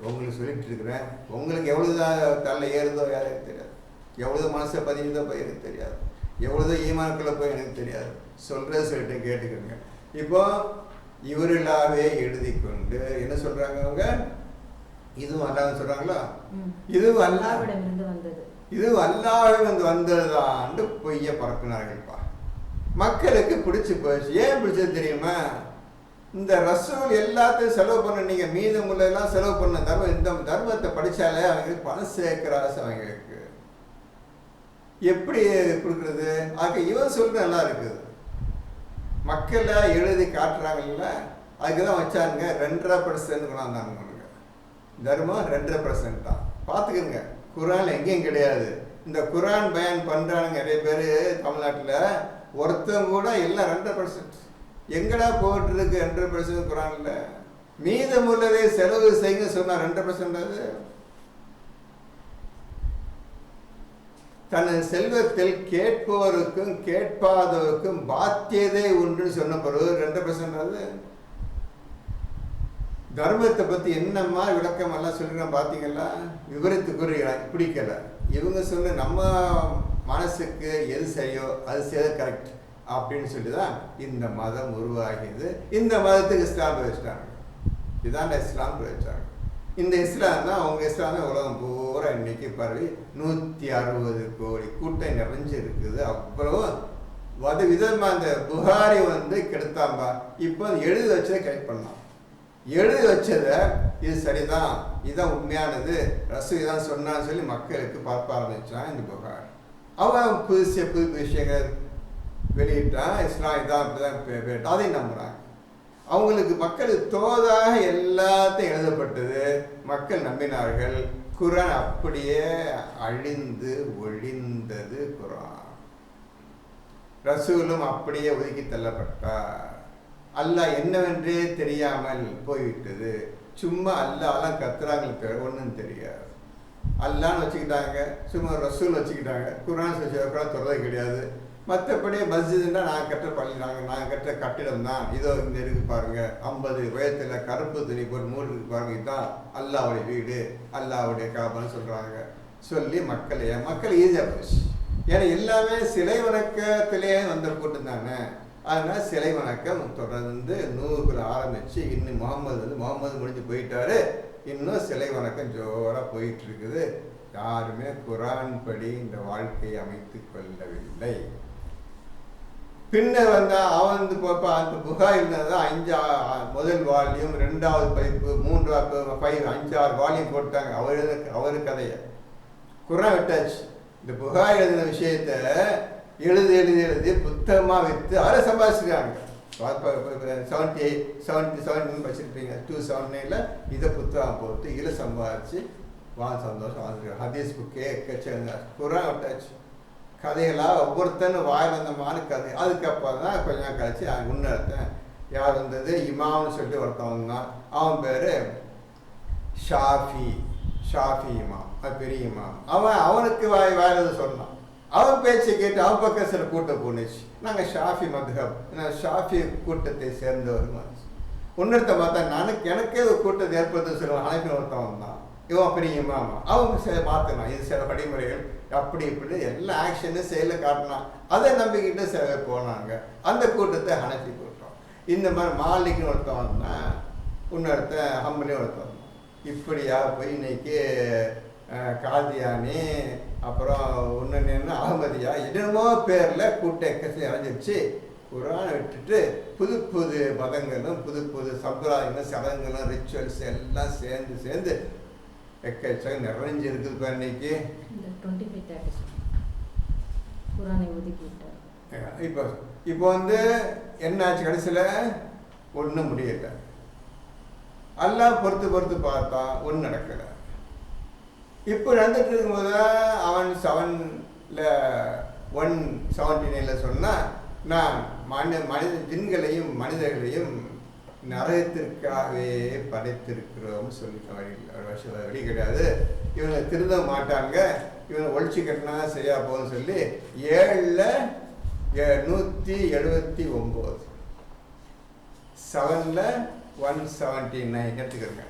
உங்களுக்கு சொல்லிட்டு இருக்கிறேன். உங்களுக்கு எவ்வளோதான் தள்ள ஏறுதோ யாருக்கு தெரியாது, எவ்வளோ மனசை பதியுதோ போய் எனக்கு தெரியாது, எவ்வளோதோ ஈமான்குள்ளே போய் எனக்கு தெரியாது. சொல்லிட்டு கேட்டுக்கோங்க. இப்போ இவர்களாகவே எழுதி கொண்டு என்ன சொல்கிறாங்க அவங்க, இதுவும் அல்லாஹ் சொல்கிறாங்களா, இதுவும் அல்லாஹ்விடமிருந்து வந்தது, இதுவும் அல்லாஹ்விடமிருந்து வந்ததுதான் பொய்யை பரப்பினார்கள்ப்பா. மக்களுக்கு பிடிச்சி போயிடுச்சு. ஏன் பிடிச்சது தெரியுமா, இந்த ரசூல் எல்லாத்தையும் செலவு பண்ண, நீங்கள் மீதமுள்ள எல்லாம் செலவு பண்ண தர்மம், இந்த தர்மத்தை படித்தாலே அவங்களுக்கு பணம் சேர்க்கிற ஆசை அவங்களுக்கு. எப்படி கொடுக்குறது, அதுக்கு இவன் சொல்றது நல்லா இருக்குது. மக்களை எழுதி காட்டுறாங்கல்ல, அதுக்கு தான் வச்சாங்க 2.5% கொண்டாந்தாங்க. தர்மம் 2.5% தான். பார்த்துக்கோங்க, குரான் எங்கேயும் கிடையாது. இந்த குரான் பயன் பண்ணுறாங்க நிறைய பேர் தமிழ்நாட்டில், ஒருத்தவங்க கூட எல்லாம் 2%. எங்கடா போட்டுருக்கு 2% குரானில்? மீதமுள்ளதை செலவு செய்ய சொன்னால் 2%. அது தனது செல்வத்தில் கேட்பவருக்கும் கேட்பாதவருக்கும் பாத்தியதே ஒன்று சொன்ன பிறகு 2%. அது தர்மத்தை பற்றி என்னம்மா விளக்கம் எல்லாம் சொல்லிடுறோம் பார்த்தீங்களா, விவரித்து கூறுகிறாங்க. பிடிக்கல இவங்க சொல்ல, நம்ம மனசுக்கு எது சரியோ அது செய்ய கரெக்ட் அப்படின்னு சொல்லி தான் இந்த மதம் உருவாகியது. இந்த மதத்துக்கு இஸ்லாம் வச்சுட்டாங்க. இதுதான் இஸ்லாம் வச்சாங்க. இந்த இஸ்லாம் தான் அவங்க இஸ்லாம் தான் உலகம் பூரா இன்னைக்கு பரவி 160 கோடி கூட்டம் நிறைஞ்சு இருக்குது. அவ்வளோ விதமாக அந்த புகாரி கெடுத்தாம்பா. இப்போ எழுதி வச்சதை கரெக்ட் பண்ணலாம். எழுதி வச்சதை இது சரிதான், இதுதான் உண்மையானது, ரசூல் தான் சொன்னான்னு சொல்லி மக்களுக்கு பார்க்க ஆரம்பிச்சான் இந்த புகாரி. அவன் புது விஷயங்கள் வெளியிட்டான். இஸ்லாம் இதான் அப்படிதான் அதை நம்புறாங்க. அவங்களுக்கு மக்களுக்கு தோதாக எல்லாத்தையும் எழுதப்பட்டது. மக்கள் நம்பினார்கள். குர்ஆன் அப்படியே அழிந்து ஒழிந்தது. குர்ஆன் ரசூலும் அப்படியே ஒதுக்கி தள்ளப்பட்டார். அல்லாஹ் என்னவென்றே தெரியாமல் போய்விட்டது. சும்மா அல்லாஹ்லாம் கத்துறாங்களுக்கு ஒன்றும் தெரியாது. அல்லான்னு வச்சுக்கிட்டாங்க, சும்மா ரசூல் வச்சுக்கிட்டாங்க. குர்ஆன் தொடர்றது கிடையாது. மற்றபடி மஸ்ஜிதுன்னா நான் கட்ட பள்ளி, நாங்கள் கட்ட கட்டிடம் தான். இதோ இங்கே இருக்கு பாருங்க, 50 வயத்தில் கருப்பு துணி போட்டு மூடு இருக்கு பாருங்க, இதுதான் அல்லாவுடைய வீடு, அல்லாவுடைய காபான்னு சொல்கிறாங்க. சொல்லி மக்கள் ஈஸியாக போச்சு. ஏன்னா எல்லாமே சிலை வணக்கத்திலே வந்த கூட்டம் தானே. அதனால் சிலை வணக்கம் தொடர்ந்து 100 ஆரம்பித்து இன்னும் முகமது முடிஞ்சு போயிட்டாரு. இன்னும் சிலை வணக்கம் ஜோராக போயிட்டு இருக்குது. யாருமே குர்ஆன் படி இந்த வாழ்க்கையை அமைத்து கொள்ளவில்லை. பின்னர் அவன் அந்த புகார் இருந்தது முதல் வால்யூம், 2வது பதிப்பு, 3வது 5-6 வால்யூம் போட்டாங்க. அவரு கதையை குர்ஆன் விட்டாச்சு. இந்த புகார் எழுதின விஷயத்த எழுதி புத்தகமாக விற்று அதை சம்பாதிச்சிருக்காங்க. 77 வச்சுருப்பீங்க. 279 இதை புத்தகம் போட்டு இதில் சம்பாதிச்சு சந்தோஷம் வாழ்ந்துருக்காங்க. ஹதீஸ் புக்கே குர்ஆன் விட்டாச்சு. கதைகளாக ஒவ்வொருத்தனும் வாய் வந்தமான கதை. அதுக்கப்புறம் தான் கொஞ்சம் கழிச்சு முன்னேறத்தேன் யார் வந்தது, இமாம்னு சொல்லிட்டு ஒருத்தன் வந்தான். அவன் பேர் ஷாஃபி இமாம், அது பெரிய இமாம். அவனுக்கு வாயிறது சொன்னான். அவன் பேச்சை கேட்டு அவன் பக்கம் சில கூட்டம் போணுச்சு. நாங்கள் ஷாஃபி மத்ஹப், ஷாஃபி கூட்டத்தை சேர்ந்தவர். இன்னொருத்த பார்த்தா எனக்கே ஒரு கூட்டத்தை ஏற்படுத்த சொல்லுவான். அனைத்து ஒருத்தன் வந்தான். இவன் பெரிய இமாமா. அவங்க மாற்றினான். இது சில படிமுறைகள் அப்படி இப்படி எல்லா ஆக்ஷனும் செயலில் காட்டினான். அதை நம்பிக்கிட்டு சில போனாங்க. அந்த கூட்டத்தை ஹனஃபி கூட்டம். இந்த மாதிரி மாலிக்னு ஒருத்தன் வந்தான். இன்னொருத்த ஹம்பலி ஒருத்தன் வந்தான். இப்படியா போய் இன்னைக்கு காதியானி, அப்புறம் ஒன்று அகமதியா, என்னமோ பேரில் கூட்டம் இறஞ்சிருச்சு. குர்ஆனை விட்டுட்டு புது மதங்களும் புது சம்பிரதாயங்களும் சடங்குகளும் ரிச்சுவல்ஸ் எல்லாம் சேர்ந்து எக்கச்சக்கம் நிறைஞ்சு இருக்குது. இப்போ இன்னைக்கு இப்போ என்னாச்சு, கடைசியில் ஒன்றும் முடியல. எல்லாம் பொறுத்து பார்த்தா ஒன்றும் நடக்கலை. இப்போ நடந்துட்டு இருக்கும்போது அவன் 179 சொன்னால், நான் மனித ஜின்களையும் மனிதர்களையும் நரகத்திற்காகவே படைத்திருக்கிறோம் சொல்லிட்டு வழி கிடையாது. இவங்க திருந்த மாட்டாங்க, இவங்க ஒழிச்சு கட்டினா சரியா போகும்னு சொல்லி 7-179 7ல் 179 எடுத்துக்கிறேங்க.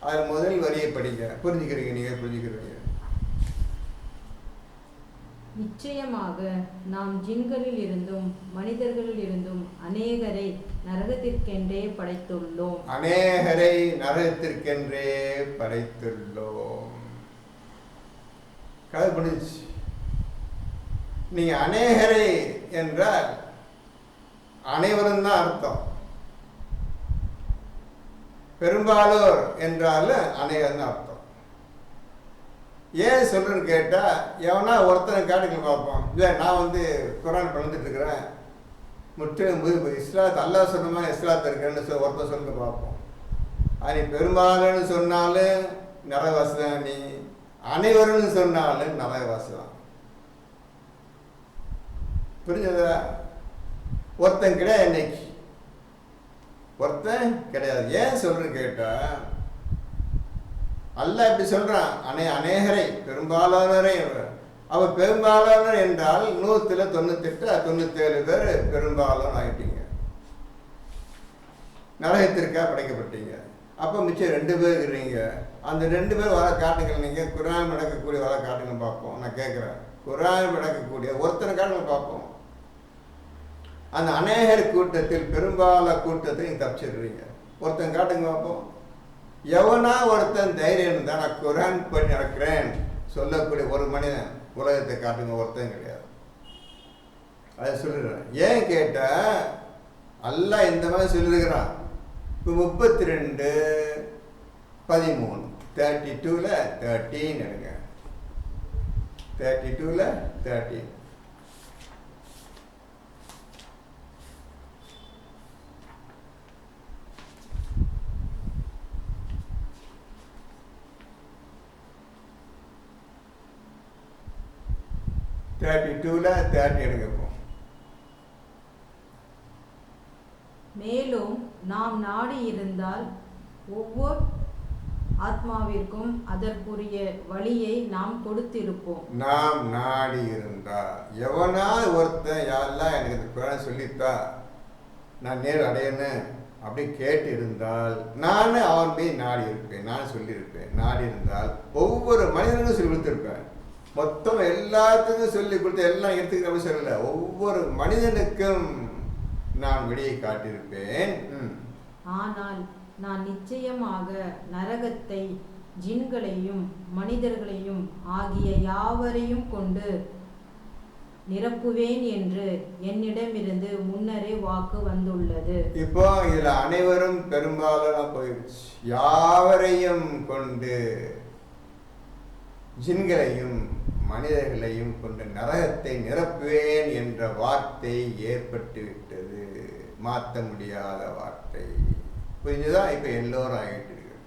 அதில் முதல் வரியை படிக்க புரிஞ்சுக்கிறீங்க. நீங்கள் புரிஞ்சுக்கிறீங்க. நிச்சயமாக நாம் ஜின்களில் இருந்தும் மனிதர்களில் இருந்தும் அநேகரை நரகத்திற்கென்றே படைத்துள்ளோம். கதை புரிஞ்சிச்சு. நீங்க அநேகரை என்றால் அனைவரும் தான் அர்த்தம். பெரும்பாலோர் என்றால் அநேகர் தான் அர்த்தம். ஏன் சொல்றேன்னு கேட்டா, எவனா ஒருத்தனை காட்டுக்கு பார்ப்போம். இல்லை நான் குர்ஆன் பழந்துட்டு இருக்கிறேன், முற்றிலும் இஸ்லாத் அல்லாஹ் சொன்னமா இஸ்லாத் இருக்கேன்னு ஒருத்தன் சொல்ல பார்ப்போம். அது பெரும்பாலும்னு சொன்னாலும் நரகவாசிதான், நீ அனைவரும் சொன்னாலும் நரகவாசிதான். புரிஞ்சதா? ஒருத்தன் கிடையாது, இன்னைக்கு ஒருத்தன் கிடையாது. ஏன் சொல்றேன்னு கேட்டா, அல்லாஹ் இப்படி சொல்றான், அநேகரை பெரும்பாலானரை. அவ பெரும்பாலானர் என்றால் 198-97 பேர் பெரும்பாலான ஆகிட்டீங்க, நரகத்திற்காக படைக்கப்பட்டீங்க. அப்போ மிச்சம் 2 பேர் இருக்கிறீங்க. அந்த 2 பேர் வர காட்டுங்கள். நீங்கள் குர்ஆன் நடக்கக்கூடிய வர காட்டுங்க பார்ப்போம். நான் கேட்குறேன், குர்ஆன் விளக்கக்கூடிய ஒருத்தனுக்காக நம்ம பார்ப்போம். அந்த அநேகர் கூட்டத்தில் பெரும்பாலான கூட்டத்தை நீங்கள் தப்பிச்சிடுறீங்க. ஒருத்தன் காட்டுங்க பார்ப்போம். எவனா ஒருத்தன் தைரியம் இருந்தால் நான் குர்ஆன் பண்ணி நடக்கிறேன் சொல்லக்கூடிய ஒரு மனிதன் உலகத்தை காட்டுங்க, ஒருத்தன் கிடையாது. அதை சொல்லிடுறேன். ஏன் கேட்டால் அல்லாஹ் இந்த மாதிரி சொல்லியிருக்கிறான். இப்போ 32:13 32ல் 13 எடுங்க. 32ல் 13 32ல் 30 எடுங்க. மேலும் நாம் நாடி இருந்தால் ஒவ்வொரு ஆத்மாவிற்கும் அதற்குரிய வழியை நாம் கொடுத்திருப்போம். நாம் நாடி இருந்தால் எவனா ஒருத்தன் யாரெல்லாம் எனக்கு இந்த குர்ஆன் சொல்லித்தா நான் நேர் அடையணும் அப்படி கேட்டு இருந்தால் நான் அவன் போய் நாடி இருப்பேன். நான் சொல்லியிருப்பேன். நாடி இருந்தால் ஒவ்வொரு மனிதனுக்கும் சொல்லி கொடுத்துருப்பேன். மொத்தம் எல்லாத்துக்கும் சொல்லி கொடுத்து எல்லாம் எடுத்துக்கிற சொல்லல, ஒவ்வொரு மனிதனுக்கும் நான் விடையை காட்டியிருப்பேன். ஆனால் நான் நிச்சயமாக நரகத்தை ஜின்களையும் மனிதர்களையும் ஆகிய யாவரையும் கொண்டு நிரப்புவேன் என்று என்னிடமிருந்து முன்னரே வாக்கு வந்துள்ளது. இப்போ இதுல அனைவரும் பெரும்பாலான போயிடுச்சு. யாவரையும் கொண்டு ஜின்களையும் மனிதர்களையும் கொண்டு நரகத்தை நிரப்புவேன் என்ற வார்த்தை ஏற்பட்டு விட்டது. மாற்ற முடியாத வார்த்தை. புரிஞ்சுதான்? இப்போ எல்லோரும் ஆகிட்டு இருக்கு.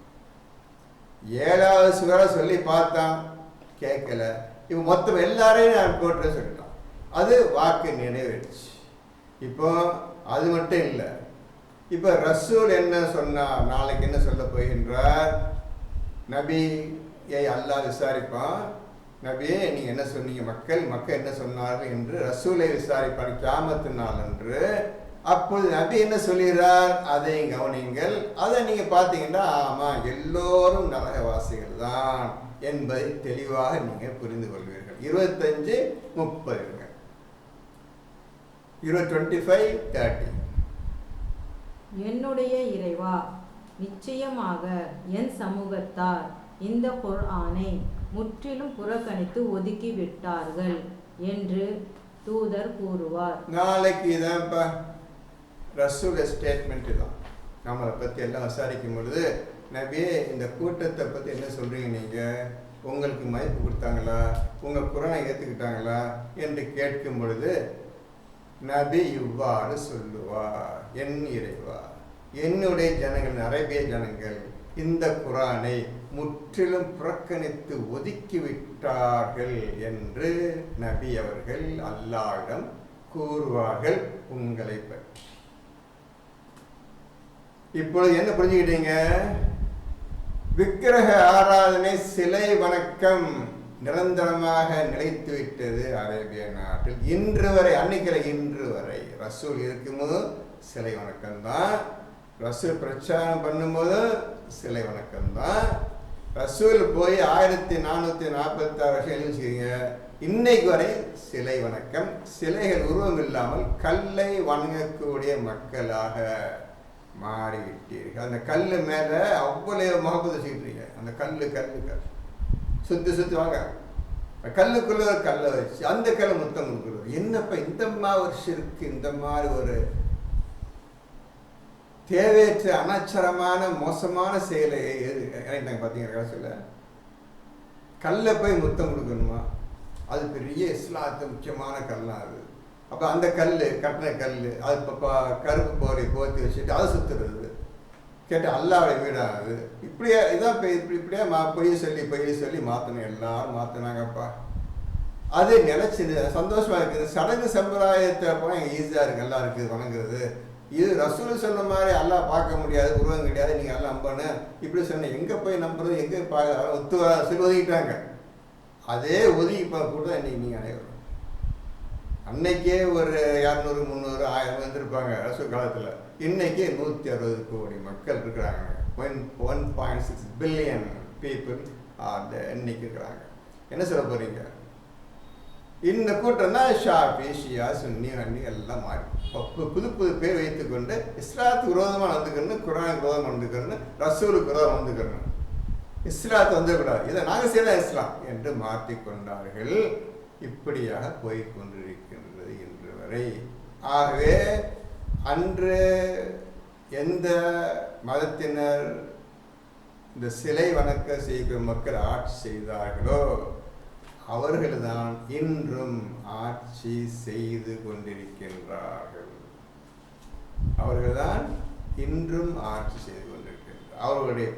7வது சூரா சொல்லி பார்த்தான், கேட்கல. இப்போ மொத்தம் எல்லாரையும் நான் போட்டு சொல்லிட்டான். அது வாக்கு நிறைவேறுச்சு. இப்போ அது மட்டும் இல்லை. இப்போ ரசூல் என்ன சொன்னார், நாளைக்கு என்ன சொல்ல போகின்றார்? நபியை அல்லாஹ் விசாரிப்பான். நபியே நீங்கள் என்ன சொன்னீங்க, மக்கள் என்ன சொன்னார்கள் என்று ரசூலை விசாரிப்பான் கியாமத்து நாள் என்று. அப்பொழுது நபி என்ன சொல்கிறார், அதை கவனிங்கள். அதை நீங்கள் பார்த்தீங்கன்னா ஆமாம் எல்லோரும் நரகவாசிகள் தான் என்பதை தெளிவாக நீங்கள் புரிந்து கொள்வீர்கள். 25-30 25-30 என்னுடைய இறைவா, நிச்சயமாக என் சமூகத்தார் இந்த குர்ஆனை முற்றிலும் புறக்கணித்து ஒதுக்கி விட்டார்கள் என்று தூதர் கூறுவார். நாளைக்கு இதான்ப்பா ரசூல் ஸ்டேட்மெண்ட் தான். நம்மளை பற்றி எல்லாம் விசாரிக்கும் பொழுது, நபியே இந்த கூட்டத்தை பற்றி என்ன சொல்கிறீங்க, நீங்கள் உங்களுக்கு மதிப்பு கொடுத்தாங்களா, உங்கள் குர்ஆனை ஏற்றுக்கிட்டாங்களா என்று கேட்கும் பொழுது நபி இவ்வாறு சொல்லுவார், என் இறைவா, என்னுடைய ஜனங்கள் அரேபிய ஜனங்கள் இந்த குர்ஆனை முற்றிலும் புறக்கணித்து ஒதுக்கிவிட்டார்கள் என்று நபி அவர்கள் அல்லாஹ்விடம் கூறுவார்கள் உங்களை பற்றி. இப்பொழுது என்ன புரிஞ்சுக்கிட்டீங்க? விக்கிரக ஆராதனை, சிலை வணக்கம் நிரந்தரமாக நிலைத்துவிட்டது அரேபிய நாட்டில் இன்று வரை. அன்னைக்கிற இன்று வரை ரசூல் இருக்கும்போது சிலை வணக்கம்தான், ரசூல் பிரச்சாரம் பண்ணும்போது சிலை வணக்கம்தான். ரசூல் போய் 1446 வருஷம் எழுதிச்சிங்க, இன்னைக்கு வரை சிலை வணக்கம். சிலைகள் உருவம் இல்லாமல் கல்லை வணங்கக்கூடிய மக்களாக மாறிவிட்டீர்கள். அந்த கல் மேலே அவ்வளவு முகப்பது வச்சுக்கிட்டீங்க. அந்த கல் சுற்றி வாங்க, கல்லுக்குள்ள ஒரு கல்லை வச்சு அந்த கல்லை முத்தம் கொடுக்குறது. என்னப்பா இந்த மாதிரி ஒரு ஷிர்க், இந்த மாதிரி ஒரு தேவையற்ற அனாச்சாரமான மோசமான செயலை இறங்கிட்டாங்க பார்த்தீங்கன்னா. சொல்ல கல்லை போய் முத்தம் கொடுக்கணுமா? அது பெரிய இஸ்லாத்து முக்கியமான கல்லாம் அது. அப்போ அந்த கல், கட்டின கல், அது இப்போ கருப்பு போரை போர்த்தி வச்சுட்டு அதை சுற்றுறது கேட்டால் அல்லாவுடைய வீடாகுது. இப்படியே இதான் இப்படியே பொய் சொல்லி மாற்றணும். எல்லாரும் மாற்றினாங்கப்பா. அது நிலச்சிது, சந்தோஷமாக இருக்குது. சடங்கு சம்பிரதாயத்தை போனால் எங்கள் ஈஸியாக இருக்குது, எல்லாம் இருக்குது வணங்குறது. இது ரசூல் சொன்ன மாதிரி எல்லாம் பார்க்க முடியாது, உருவம் கிடையாது, நீங்கள் எல்லாம் நம்பன்னு இப்படி சொன்னேன். எங்கே போய் நம்புறது, எங்கே ஒத்து சொல்லி ஒதுக்கிட்டாங்க. அதே ஒதுக்கி கூட இன்னைக்கு நீங்கள் அனைவரும் அன்னைக்கே ஒரு 200, 300, 1000 வந்திருப்பாங்க ரசூல் காலத்தில். இன்னைக்கு 160 கோடி மக்கள் இருக்கிறாங்க. 1.6 பில்லியன் பீப்புள் இன்னைக்கு இருக்கிறாங்க. என்ன சொல்ல போறீங்க? இந்த கூட்டம் தான் ஷாஃபி, ஷியா, சுன்னி, ஹன்னி எல்லாம் மாறி புது புது பேர் வைத்துக்கொண்டு இஸ்லாத்துக்கு விரோதமாக நடந்துக்கணும், குரானுக்கு விரோதமாக நடந்துக்கணும், ரசூலுக்கு விரோதமாக நடந்துக்கணும், இஸ்லாத்து வந்துடக்கூடாது, இதை நாங்கள் செய்யலாம் இஸ்லாம் என்று மாற்றிக்கொண்டார்கள். இப்படியாக போய்கொண்டிருக்கின்றது இன்று வரை. ஆகவே அன்று எந்த மதத்தினர் இந்த சிலை வணக்க செய்கிற மக்கள் ஆட்சி செய்தார்களோ அவர்கள்தான் இன்றும் ஆட்சி செய்து கொண்டிருக்கின்றார்கள். அவர்கள்தான் இன்றும் ஆட்சி செய்து கொண்டிருக்கின்றார். அவர்களுடைய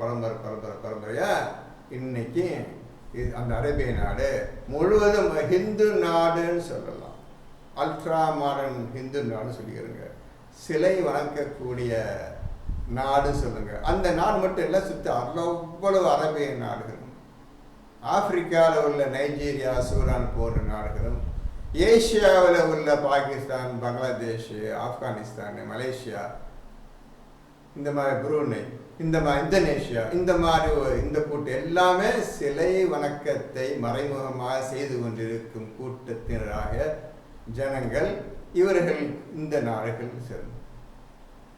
பரம்பரையா இன்னைக்கு அந்த அரேபிய நாடு முழுவதும் ஹிந்து நாடுன்னு சொல்லலாம். அல்ட்ரா மாடர்ன் ஹிந்து நாடு சொல்லிக்கிறங்க. சிலை வணங்கக்கூடிய நாடு சொல்லுங்க. அந்த நாடு மட்டும் இல்லை, சுற்றி அவ்வளவு அரேபிய நாடுகள், ஆப்பிரிக்காவில் உள்ள நைஜீரியா, சூடான் போன்ற நாடுகளும், ஏசியாவில் உள்ள பாகிஸ்தான், பங்களாதேஷ், ஆப்கானிஸ்தான், மலேசியா, இந்த மாதிரி புரூனை, இந்த மாதிரி இந்தோனேஷியா, இந்த மாதிரி இந்த கூட்டம் எல்லாமே சிலை வணக்கத்தை மறைமுகமாக செய்து கொண்டிருக்கும் கூட்டத்தினராக ஜனங்கள். இவர்கள் இந்த நாடுகள் சேர்ந்து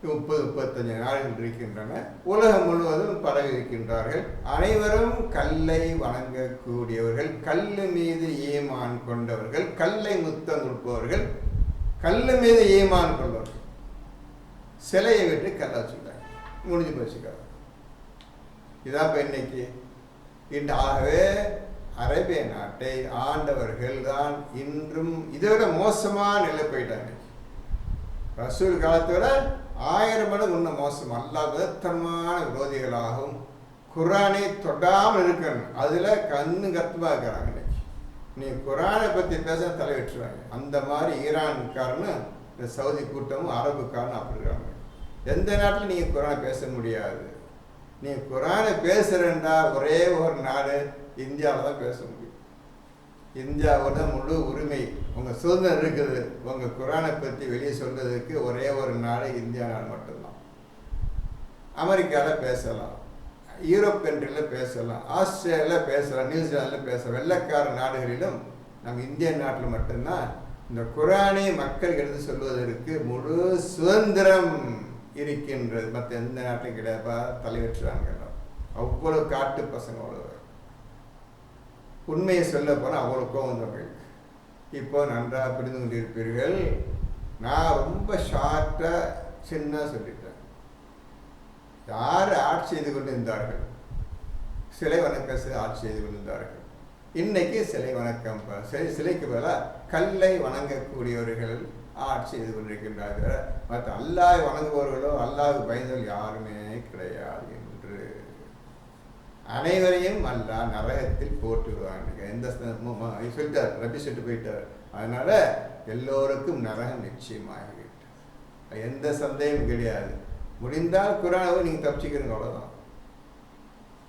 30-35 நாடுகள் இருக்கின்றன. உலகம் முழுவதும் பரவி இருக்கின்றார்கள். அனைவரும் கல்லை வணங்கக்கூடியவர்கள், கல்லு மீது ஈமான் கொண்டவர்கள், கல்லை முத்தம் கொடுப்பவர்கள், கல்லு மீது ஈமான் கொண்டவர்கள். சிலையை விட்டு கல்லை வச்சுக்கிறாங்க, முடிஞ்சு போச்சுக்காங்க. இதான் இப்போ இன்னைக்கு. ஆகவே அரேபிய நாட்டை ஆண்டவர்கள் தான் இன்றும் இதை விட மோசமான நிலை போயிட்டாங்க. ரசூல் காலத்தை விட 1000 மடங்கு இன்னும் மோசம். அல்லாஹ் விதத்தனமான விரோதிகளாகவும் குரானை தொடாமல் இருக்கணும். அதில் கண்ணு கத்துமா இருக்கிறாங்க. இன்னைக்கு நீ குரானை பற்றி பேச தலைவிட்டுருவாங்க. அந்த மாதிரி ஈரான்காரன்னு இந்த சவுதி கூட்டமும் அரபுக்காரனும் அப்படி இருக்காங்க. எந்த நாட்டில் நீங்கள் குரானை பேச முடியாது. நீ குரானை பேசுகிறேன்டா ஒரே ஒரு நாடு இந்தியாவில் தான் பேச முடியும். இந்தியாவோட முழு உரிமை, உங்கள் சுதந்திரம் இருக்குது. உங்கள் குரானை பற்றி வெளியே சொல்றதுக்கு ஒரே ஒரு நாடு இந்தியா நாடு மட்டும்தான். அமெரிக்காவில் பேசலாம், யூரோப் கண்ட்ரியில் பேசலாம், ஆஸ்திரேலியாவில் பேசலாம், நியூசிலாந்தில் பேசலாம். வெள்ளைக்கார நாடுகளிலும் நம்ம இந்திய நாட்டில் மட்டும்தான் இந்த குரானை மக்கள் எடுத்து சொல்வதற்கு முழு சுதந்திரம் இருக்கின்றது. மற்ற எந்த நாட்டும் கிடையாதுப்பா, தலைவற்றுறாங்க. அவ்வளோ காட்டு பசங்க, அவ்வளோ உண்மையை சொல்ல போனால் அவ்வளோ கோவம் வந்தவர்கள். இப்போ நன்றாக புரிந்து கொண்டிருப்பீர்கள். நான் ரொம்ப ஷார்ட்டாக சின்ன சொல்லிட்டேன். யார் ஆட்சி செய்து கொண்டிருந்தார்கள்? சிலை வணக்க ஆட்சி செய்து கொண்டிருந்தார்கள். இன்னைக்கு சிலை வணக்கம், சிலைக்கு பதிலாக கல்லை வணங்கக்கூடியவர்கள் ஆட்சி செய்து கொண்டிருக்கின்றார்கள். மற்ற அல்லாஹ் வணங்குபவர்களோ அல்லாஹ் பயந்தவர்கள் யாருமே கிடையாது என்று அனைவரையும் அல்லாஹ் நரகத்தில் போட்டு விடுவாங்க. எந்த சொல்லிட்டார், ரபி சொல்லிட்டு போயிட்டார். அதனால எல்லோருக்கும் நரகம் நிச்சயமாகிவிட்டார், எந்த சந்தேகமும் கிடையாது. முடிந்தால் குரானை நீங்கள் தப்பிச்சுக்கிறீங்க, அவ்வளோதான்.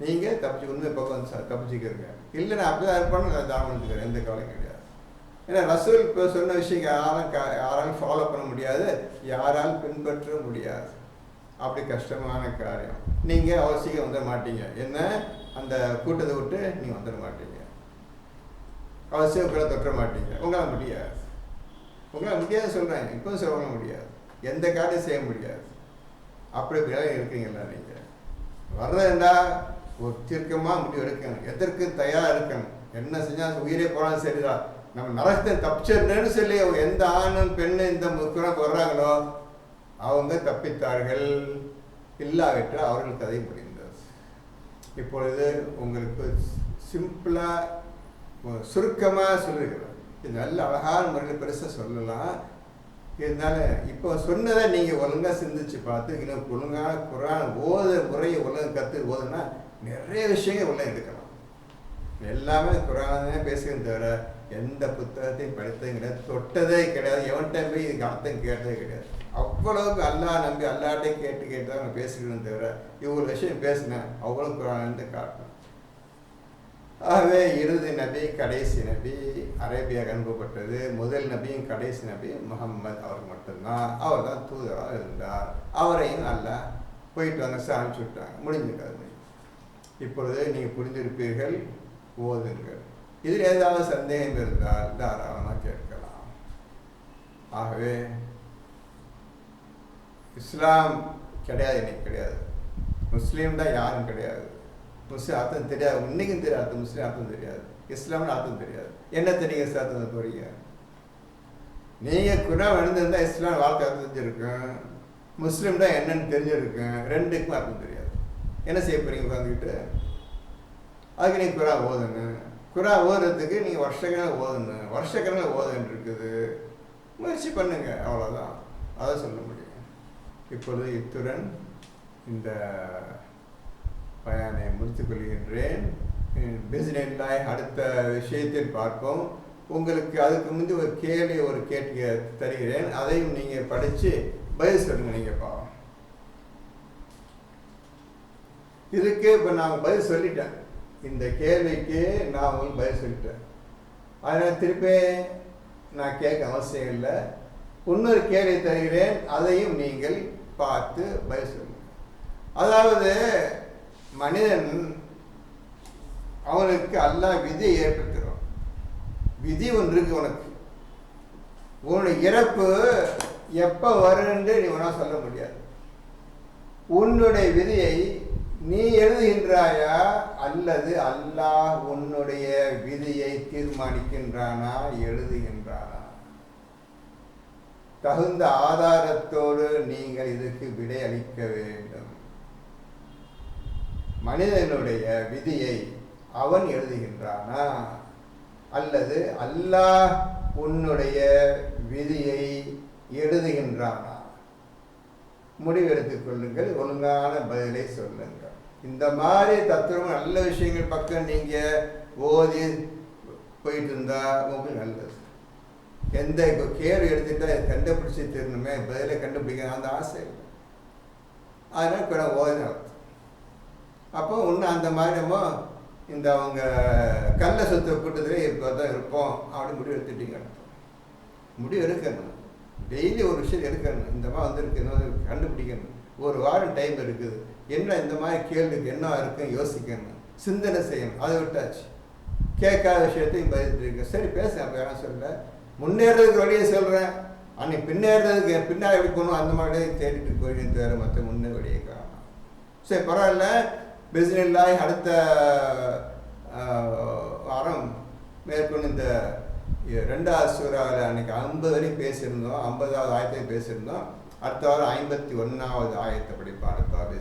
நீங்கள் தப்பிச்சு உண்மை பக்கம் தப்பிச்சுக்கிறீங்க. இல்லை நான் அப்படிதான் இருப்பான்னு நான் தானம் பண்ணிக்கிறேன், எந்த கவலையும் கிடையாது. ஏன்னா ரசூல் இப்போ சொன்ன விஷயம் யாராலும் ஃபாலோ பண்ண முடியாது, யாராலும் பின்பற்ற முடியாது. அப்படி கஷ்டமான காரியம். நீங்கள் அவசியம் வந்துட மாட்டீங்க. என்ன, அந்த கூட்டத்தை விட்டு நீங்கள் வந்துட மாட்டீங்க. அவசியம் உங்களை தொற்ற மாட்டீங்க. உங்களால் முடியாது. உங்களால் முடியாது சொல்கிறேன், இப்போ சொல்ல முடியாது, எந்த காரியம் செய்ய முடியாது. அப்படி இருக்கீங்களா நீங்கள்? வர்றதுண்டா ஒரு தீர்க்கமாக முடிவு எடுக்கணும், எதற்கு தயாராக இருக்கணும். என்ன செஞ்சால் உயிரே போனாலும் சரிதான், நம்ம நரகத்தை தப்பிச்சிருந்தேன்னு சொல்லி எந்த ஆணும் பெண்ணு இந்த முக்கியம் வர்றாங்களோ அவங்க தப்பித்தார்கள். இல்லாவிட்டால் அவர்கள் கதை முடிந்தது. இப்பொழுது உங்களுக்கு சிம்பிளாக சுருக்கமாக சொல்லுகிறேன். இது நல்ல அழகான முறையில் பெருசாக சொல்லலாம். இருந்தாலும் இப்போ சொன்னதை நீங்கள் ஒழுங்காக சிந்திச்சு பார்த்து இன்னும் ஒழுங்கான குரான் முறையை ஒழுங்கு கற்று ஓதுனா நிறைய விஷயங்கள் உள்ள எடுக்கலாம். எல்லாமே குரானே பேசுகிறது தவிர எந்த புத்தகத்தையும் படித்ததும் கிடையாது, தொட்டதே கிடையாது, எவன்கிட்ட போய் இதுக்கு அர்த்தம் கேட்டதே கிடையாது. அவ்வளவுக்கு அல்லாஹ் நம்பி அல்லாட்டே கேட்டு தான் நான் பேசுகிறேன்னு தவிர இவ்வளோ விஷயம் பேசினேன் அவ்வளோ குரான்லேருந்து காட்டணும். ஆகவே இறுதி நபி, கடைசி நபி, அரேபியாவுக்கு அனுப்பப்பட்டது. முதல் நபியும் கடைசி நபியும் முஹம்மது அவர் மட்டும்தான். அவர் தான் தூதராக இருந்தார். அவரையும் அல்லாஹ் போயிட்டு வாங்க அனுப்பிச்சு விட்டாங்க, முடிஞ்சிருக்காது. இப்பொழுது நீங்கள் புரிந்திருப்பீர்கள், ஓதுங்கள். இதில் ஏதாவது சந்தேகம் இருந்தால் தாராளமாக கேட்கலாம். ஆகவே இஸ்லாம் கிடையாது, இன்னைக்கு கிடையாது. முஸ்லீம் தான் யாரும் கிடையாது. முஸ்லீம் அர்த்தம் தெரியாது, இன்னைக்கும் தெரியாது. முஸ்லீம் அர்த்தம் தெரியாது, இஸ்லாம்னு அர்த்தம் தெரியாது. என்ன தெரியுங்க அர்த்தம் போறீங்க? நீங்கள் குரான் எழுந்திருந்தா இஸ்லாம் வாழ்க்கை அர்த்தம் தெரிஞ்சிருக்கும், முஸ்லீம் தான் என்னன்னு தெரிஞ்சிருக்கும். ரெண்டுக்கும் அர்த்தம் தெரியாது. என்ன செய்ய போறீங்க உட்காந்துக்கிட்டு? அதுக்கு நீங்கள் குரான் ஓதணும். குரான் ஓதுறதுக்கு நீங்கள் வருஷக்கணக்கில் ஓதணும். வருஷக்கணக்கில் ஓதுன்னு இருக்குது. முயற்சி பண்ணுங்க, அவ்வளோதான். அதை சொல்ல முடியும். இப்பொழுது இத்துடன் இந்த பயானை முடித்துக் கொள்கின்றேன். பிஸ்மில்லாஹ். அடுத்த விஷயத்தில் பார்ப்போம். உங்களுக்கு அதுக்கு முந்தி ஒரு கேள்வி கேட்டு தருகிறேன். அதையும் நீங்கள் படித்து பதில் சொல்லுங்க. நீங்கள் பாவம் இதுக்கு இப்போ நான் பதில் சொல்லிட்டேன். இந்த கேள்விக்கு நான் உங்களுக்கு பதில் சொல்லிட்டேன். அதனால் திருப்பி நான் கேட்க அவசியம் இல்லை. இன்னொரு கேள்வி தருகிறேன், அதையும் நீங்கள் பார்த்து பதில் சொல்லுங்கள். அதாவது மனிதன் அவனுக்கு அல்லாஹ் விதியை ஏற்படுத்துகிறான். விதி ஒன்று இருக்கு உனக்கு. உன்னுடைய இறப்பு எப்போ வருன்னு நீ ஒன்றா சொல்ல முடியாது. உன்னுடைய விதியை நீ எழுதுகின்றாயா அல்லது அல்லாஹ் உன்னுடைய விதியை தீர்மானிக்கின்றானா, எழுதுகின்றானா? தகுந்த ஆதாரத்தோடு நீங்கள் இதுக்கு விடை அளிக்க வேண்டும். மனிதனுடைய விதியை அவன் எழுதுகின்றானா அல்லது அல்லாஹ் உன்னுடைய விதியை எழுதுகின்றானா? முடிவெடுத்துக் கொள்ளுங்கள். ஒழுங்கான பதிலை சொல்லுங்கள். இந்த மாதிரி தத்துவம் நல்ல விஷயங்கள் பக்கம் நீங்கள் ஓதி போயிட்டு இருந்தா உங்களுக்கு நல்லது. எந்த இப்போ கேள்வி எடுத்துட்டா கண்டுபிடிச்சி தெரியணுமே, பதிலை கண்டுபிடிக்க அந்த ஆசை இல்லை. அதனால் கூட ஓதி அப்போ ஒன்று அந்த மாதிரி நம்ம இந்த அவங்க கல்ல சொத்தை கூட்டத்திலே இப்போ தான் இருப்போம் அப்படின்னு முடிவு எடுத்துட்டீங்க. முடிவு எடுக்கணும். டெய்லி ஒரு விஷயம் எடுக்கணும். இந்த மாதிரி வந்துருக்கு, இன்னும் கண்டுபிடிக்கணும். ஒரு வாரம் டைம் இருக்குது. என்ன இந்த மாதிரி கேள்விக்கு என்ன இருக்குன்னு யோசிக்கணும், சிந்தனை செய்யணும். அதை விட்டாச்சு. கேட்காத விஷயத்தையும் பதிலிருக்கு. சரி பேசுகிறேன், அப்போ யாரும் சொல்ல. முன்னேறதுக்கு வழியை சொல்கிறேன். அன்னைக்கு பின்னேறதுக்கு பின்னாடி எப்படி போகணும் அந்த மாதிரி தேடிட்டு போயிட்டு வேறு மற்ற முன்னே வழியை காணும். சரி பரவாயில்ல. பிஸ்மில்லாஹ். அடுத்த வாரம் மேற்கொண்டு இந்த 2வது சூறாவில் அன்றைக்கி 50 வரையும் பேசியிருந்தோம். 50வது ஆயத்தையும் பேசியிருந்தோம். அடுத்த வாரம் 51வது ஆயத்தை படிப்போம். அடுத்த வாரம்